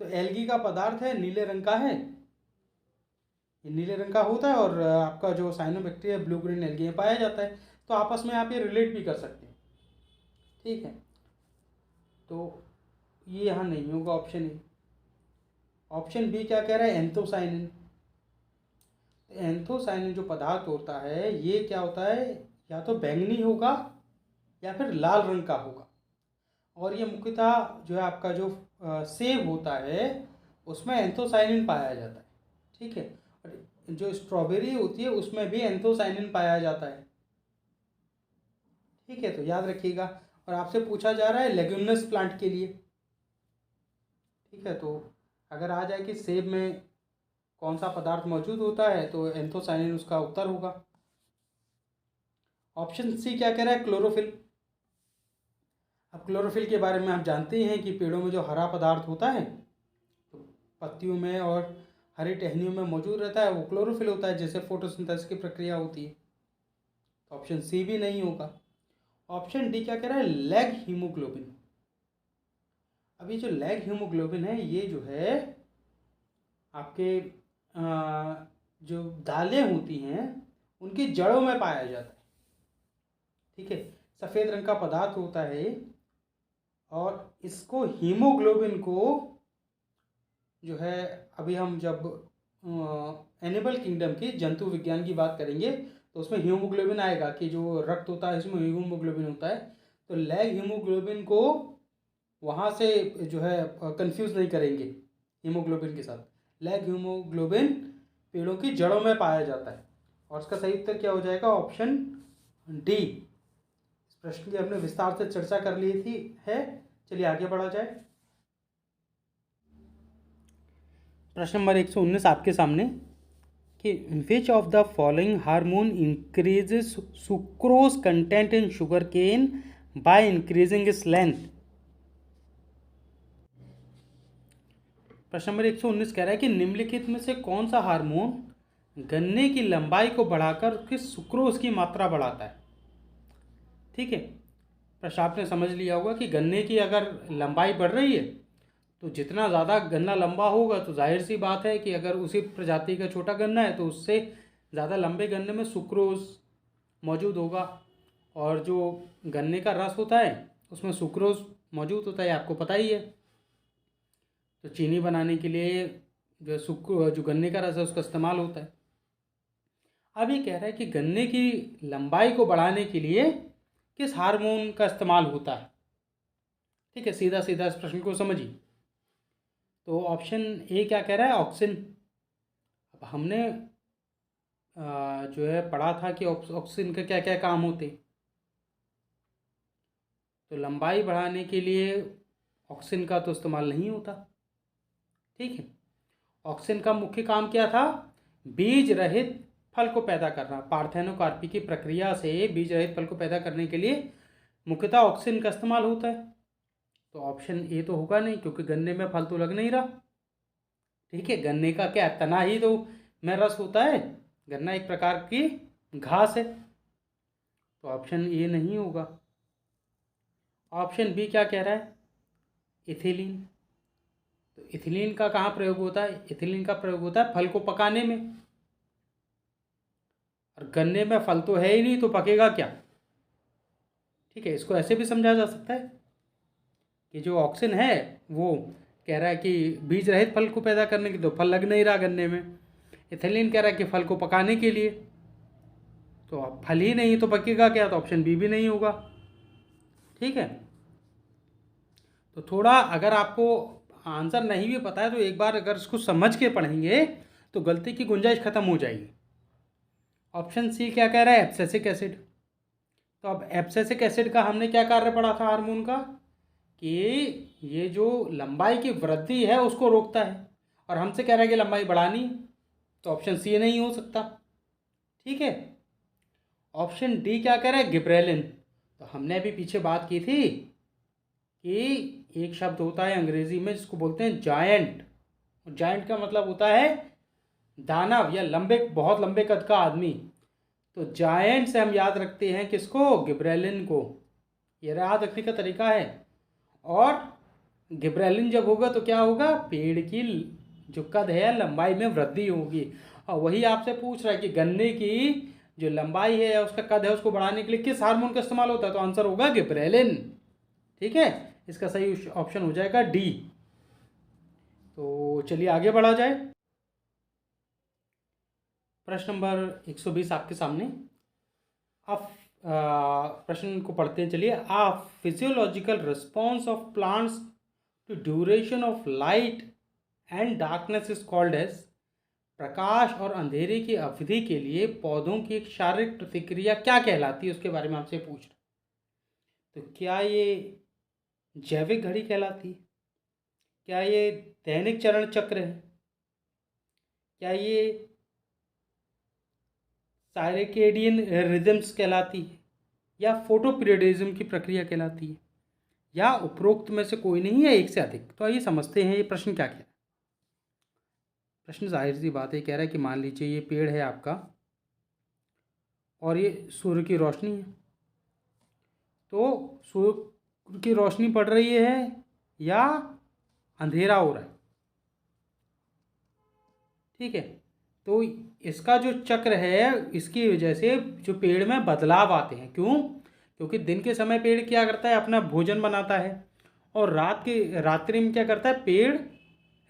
तो एल्गी का पदार्थ है नीले रंग का है, ये नीले रंग का होता है, और आपका जो साइनोबैक्टीरिया ब्लू ग्रीन एल्गी में पाया जाता है। तो आपस में आप ये रिलेट भी कर सकते हैं। ठीक है, तो ये यहाँ नहीं होगा ऑप्शन ए। ऑप्शन बी क्या कह रहा है, एंथोसाइनिन। एंथोसाइनिन जो पदार्थ होता है ये क्या होता है, या तो बैंगनी होगा या फिर लाल रंग का होगा, और ये मुख्यतः जो है आपका जो सेब होता है उसमें एंथोसाइनिन पाया जाता है। ठीक है, और जो स्ट्रॉबेरी होती है उसमें भी एंथोसाइनिन पाया जाता है। ठीक है, तो याद रखिएगा। और आपसे पूछा जा रहा है लेग्यूमिनस प्लांट के लिए। ठीक है, तो अगर आ जाए कि सेब में कौन सा पदार्थ मौजूद होता है तो एंथोसाइनिन उसका उत्तर होगा। ऑप्शन सी क्या कह रहा है, क्लोरोफिल। अब क्लोरोफिल के बारे में आप जानते हैं कि पेड़ों में जो हरा पदार्थ होता है, तो पत्तियों में और हरी टहनियों में मौजूद रहता है वो क्लोरोफिल होता है, जैसे फोटोसिंथेसिस की प्रक्रिया होती है। तो ऑप्शन सी भी नहीं होगा। ऑप्शन डी क्या कह रहा है, लैग हीमोग्लोबिन। अब ये जो लैग हीमोग्लोबिन है ये जो है आपके जो दालें होती हैं उनकी जड़ों में पाया जाता है। ठीक है, सफ़ेद रंग का पदार्थ होता है और इसको हीमोग्लोबिन को जो है, अभी हम जब एनिमल किंगडम की जंतु विज्ञान की बात करेंगे तो उसमें हीमोग्लोबिन आएगा कि जो रक्त होता है इसमें हीमोग्लोबिन होता है। तो लैग हीमोग्लोबिन को वहाँ से जो है कंफ्यूज नहीं करेंगे हीमोग्लोबिन के साथ। लैग हीमोग्लोबिन पेड़ों की जड़ों में पाया जाता है और इसका सही उत्तर क्या हो जाएगा, ऑप्शन डी। इस प्रश्न की हमने विस्तार से चर्चा कर ली थी है। चलिए आगे बढ़ा जाए। प्रश्न नंबर 119 आपके सामने कि which of the following hormone increases sucrose content in sugar cane by increasing its length. प्रश्न नंबर 119 कह रहा है कि निम्नलिखित में से कौन सा हार्मोन गन्ने की लंबाई को बढ़ाकर उसकी सुक्रोज की मात्रा बढ़ाता है। ठीक है, प्रश्न आपने समझ लिया होगा कि गन्ने की अगर लंबाई बढ़ रही है तो जितना ज़्यादा गन्ना लंबा होगा तो जाहिर सी बात है कि अगर उसी प्रजाति का छोटा गन्ना है तो उससे ज़्यादा लंबे गन्ने में सुक्रोज मौजूद होगा और जो गन्ने का रस होता है उसमें सुक्रोज मौजूद होता है, आपको पता ही है। तो चीनी बनाने के लिए जो गन्ने का रस है उसका इस्तेमाल होता है। अब ये कह रहा है कि गन्ने की लंबाई को बढ़ाने के लिए किस हार्मोन का इस्तेमाल होता है। ठीक है, सीधा सीधा इस प्रश्न को समझिए। तो ऑप्शन ए क्या कह रहा है, ऑक्सिन। अब हमने जो है पढ़ा था कि ऑक्सिन का क्या क्या काम होते। तो लंबाई बढ़ाने के लिए ऑक्सिन का तो इस्तेमाल नहीं होता। ठीक है, ऑक्सिन का मुख्य काम क्या था, बीज रहित फल को पैदा करना। पार्थेनोकार्पी की प्रक्रिया से बीज रहित फल को पैदा करने के लिए मुख्यतः ऑक्सिन का इस्तेमाल होता है। तो ऑप्शन ए तो होगा नहीं क्योंकि गन्ने में फल तो लग नहीं रहा। ठीक है, गन्ने का क्या तना ही तो में रस होता है, गन्ना एक प्रकार की घास है। तो ऑप्शन ए नहीं होगा। ऑप्शन बी क्या कह रहा है, इथिलीन। तो इथिलीन का कहाँ प्रयोग होता है, इथिलीन का प्रयोग होता है फल को पकाने में। और गन्ने में फल तो है ही नहीं तो पकेगा क्या। ठीक है, इसको ऐसे भी समझा जा सकता है कि जो ऑक्सिन है वो कह रहा है कि बीज रहित फल को पैदा करने के, तो फल लग नहीं रहा गन्ने में। इथिलीन कह रहा है कि फल को पकाने के लिए, तो अब फल ही नहीं तो पकेगा क्या, तो ऑप्शन बी भी नहीं होगा। ठीक है, तो थोड़ा अगर आपको आंसर नहीं भी पता है तो एक बार अगर इसको समझ के पढ़ेंगे तो गलती की गुंजाइश खत्म हो जाएगी। ऑप्शन सी क्या कह रहा है, एब्सिसिक एसिड। तो अब एब्सिसिक एसिड का हमने क्या कार्य पढ़ा था हार्मोन का, कि ये जो लंबाई की वृद्धि है उसको रोकता है और हमसे कह रहा है कि लंबाई बढ़ानी है। तो ऑप्शन सी नहीं हो सकता। ठीक है, ऑप्शन डी क्या कह रहा है, गिब्रेलिन। तो हमने अभी पीछे बात की थी कि एक शब्द होता है अंग्रेजी में जिसको बोलते हैं जायंट। जायंट का मतलब होता है दानव या लंबे, बहुत लंबे कद का आदमी। तो जायंट से हम याद रखते हैं किसको, गिब्रेलिन को। ये याद रखने का तरीका है। और गिब्रेलिन जब होगा तो क्या होगा, पेड़ की जो कद है लंबाई में वृद्धि होगी। और वही आपसे पूछ रहा है कि गन्ने की जो लंबाई है या उसका कद है उसको बढ़ाने के लिए किस हार्मोन का इस्तेमाल होता है, तो आंसर होगा गिब्रेलिन। ठीक है, इसका सही ऑप्शन हो जाएगा डी। तो चलिए आगे बढ़ा जाए। प्रश्न नंबर 120 आपके सामने। आप प्रश्न को पढ़ते हैं, चलिए। A physiological response of plants to duration of light and darkness is called as. प्रकाश और अंधेरे की अवधि के लिए पौधों की एक शारीरिक प्रतिक्रिया क्या कहलाती है, उसके बारे में आपसे पूछ रहे। तो क्या ये जैविक घड़ी कहलाती है, क्या ये दैनिक चरण चक्र है, क्या ये साइरेकेडियन रिदम्स कहलाती है, या फोटोपीरियडिज्म की प्रक्रिया कहलाती है, या उपरोक्त में से कोई नहीं है एक से अधिक। तो आइए समझते हैं ये प्रश्न क्या कहता है। प्रश्न जाहिर सी बात है, कह रहा है कि मान लीजिए ये पेड़ है आपका और ये सूर्य की रोशनी है, तो सूर्य की रोशनी पड़ रही है या अंधेरा हो रहा है, ठीक है। तो इसका जो चक्र है, इसकी वजह से जो पेड़ में बदलाव आते हैं। क्यों? क्योंकि दिन के समय पेड़ क्या करता है, अपना भोजन बनाता है, और रात्रि में क्या करता है, पेड़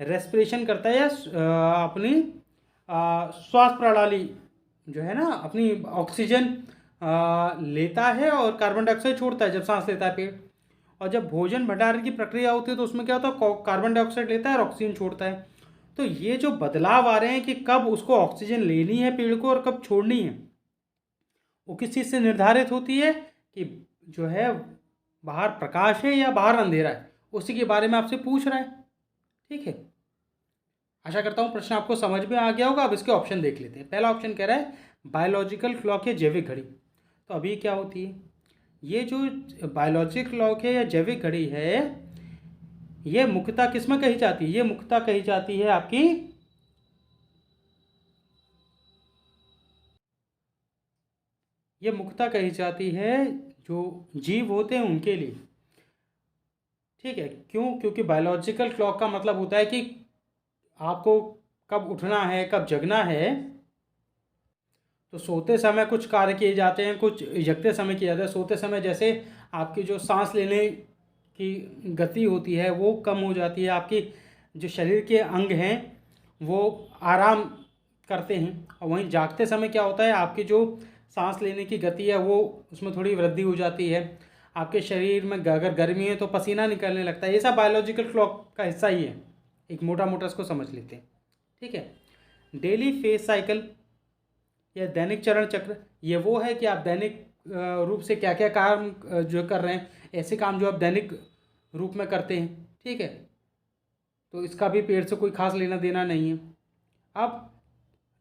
रेस्पिरेशन करता है, या अपनी श्वास प्रणाली जो है ना, अपनी ऑक्सीजन लेता है और कार्बन डाइऑक्साइड छोड़ता है जब सांस लेता है पेड़। और जब भोजन भंडारण की प्रक्रिया होती है तो उसमें क्या होता है, कार्बन डाइऑक्साइड लेता है और ऑक्सीजन छोड़ता है। तो ये जो बदलाव आ रहे हैं कि कब उसको ऑक्सीजन लेनी है पेड़ को और कब छोड़नी है, वो किस चीज़ से निर्धारित होती है कि जो है बाहर प्रकाश है या बाहर अंधेरा है, उसी के बारे में आपसे पूछ रहा है, ठीक है। आशा करता हूँ प्रश्न आपको समझ में आ गया होगा। अब इसके ऑप्शन देख लेते हैं। पहला ऑप्शन कह रहा है बायोलॉजिकल क्लॉक है, जैविक घड़ी। तो अभी क्या होती है, ये जो बायोलॉजिकल क्लॉक है या जैविक घड़ी है, ये मुख्यतः किस में कही जाती है, ये मुख्यतः कही जाती है आपकी ये मुख्यतः कही जाती है जो जीव होते हैं उनके लिए, ठीक है। क्यों? क्योंकि बायोलॉजिकल क्लॉक का मतलब होता है कि आपको कब उठना है, कब जगना है। तो सोते समय कुछ कार्य किए जाते हैं, कुछ जगते समय किया जाता है। सोते समय जैसे आपकी जो सांस लेने की गति होती है वो कम हो जाती है, आपकी जो शरीर के अंग हैं वो आराम करते हैं। और वहीं जागते समय क्या होता है, आपकी जो सांस लेने की गति है वो उसमें थोड़ी वृद्धि हो जाती है। आपके शरीर में अगर गर्मी है तो पसीना निकलने लगता है। ये सब बायोलॉजिकल क्लॉक का हिस्सा ही है, एक मोटा मोटा इसको समझ लेते हैं, ठीक है। डेली फेज साइकिल या दैनिक चरण चक्र, ये वो है कि आप दैनिक रूप से क्या क्या काम जो कर रहे हैं, ऐसे काम जो आप दैनिक रूप में करते हैं, ठीक है। तो इसका भी पेड़ से कोई खास लेना देना नहीं है। अब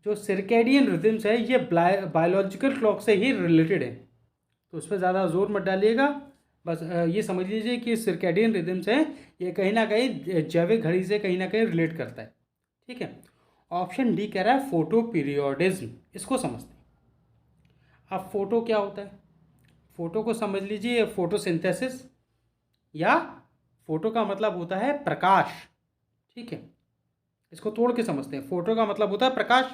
जो सर्कैडियन रिदम्स है ये बायोलॉजिकल क्लॉक से ही रिलेटेड है, तो उस पर ज़्यादा जोर मत डालिएगा। बस ये समझ लीजिए कि सर्कैडियन रिदम्स है ये कहीं ना कहीं जैविक घड़ी से कहीं ना कहीं रिलेट करता है, ठीक है। ऑप्शन डी कह रहा है फोटो पीरियोडिज्म। इसको समझते हैं। अब फोटो क्या होता है, फोटो को समझ लीजिए, फोटोसिंथेसिस, या फोटो का मतलब होता है प्रकाश, ठीक है। इसको तोड़ के समझते हैं। फोटो का मतलब होता है प्रकाश,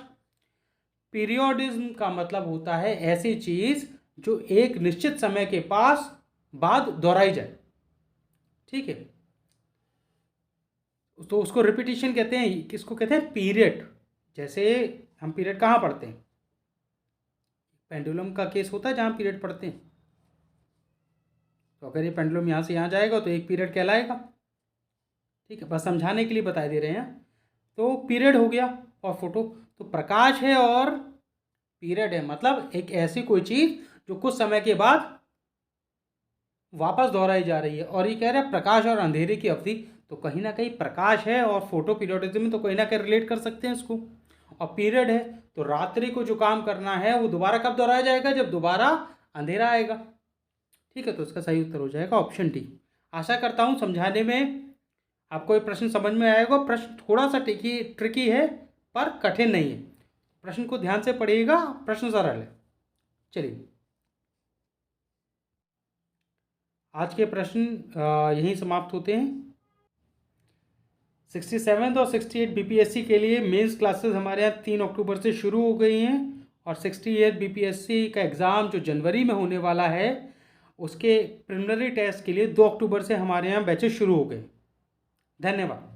पीरियोडिज्म का मतलब होता है ऐसी चीज जो एक निश्चित समय के पास बाद दोहराई जाए, ठीक है। तो उसको रिपीटिशन कहते हैं। किसको कहते हैं? पीरियड। जैसे हम पीरियड कहाँ पढ़ते हैं, पेंडुलम का केस होता है जहाँ पीरियड पढ़ते हैं। तो अगर ये पेंडुलम यहाँ से यहाँ जाएगा तो एक पीरियड कहलाएगा, ठीक है। बस समझाने के लिए बता दे रहे हैं। तो पीरियड हो गया। और फोटो तो प्रकाश है और पीरियड है, मतलब एक ऐसी कोई चीज़ जो कुछ समय के बाद वापस दोहराई जा रही है। और ये कह रहा है प्रकाश और अंधेरे की अवधि, तो कहीं ना कहीं प्रकाश है और फोटो पीरियोडिज्म में तो कहीं ना कहीं रिलेट कर सकते हैं इसको। और पीरियड है तो रात्रि को जो काम करना है वो दोबारा कब दोहराया जाएगा, जब दोबारा अंधेरा आएगा, ठीक है। तो इसका सही उत्तर हो जाएगा ऑप्शन डी। आशा करता हूँ समझाने में आपको ये प्रश्न समझ में आएगा। प्रश्न थोड़ा सा ट्रिकी है पर कठिन नहीं है। प्रश्न को ध्यान से पढ़िएगा, प्रश्न सरल है। चलिए आज के प्रश्न यहीं समाप्त होते हैं। 67 और 68 बीपीएससी के लिए मेंस क्लासेस हमारे यहाँ 3 अक्टूबर से शुरू हो गई हैं, और 68 बीपीएससी का एग्ज़ाम जो जनवरी में होने वाला है उसके प्रिलिमिनरी टेस्ट के लिए 2 अक्टूबर से हमारे यहाँ बैचेस शुरू हो गए। धन्यवाद।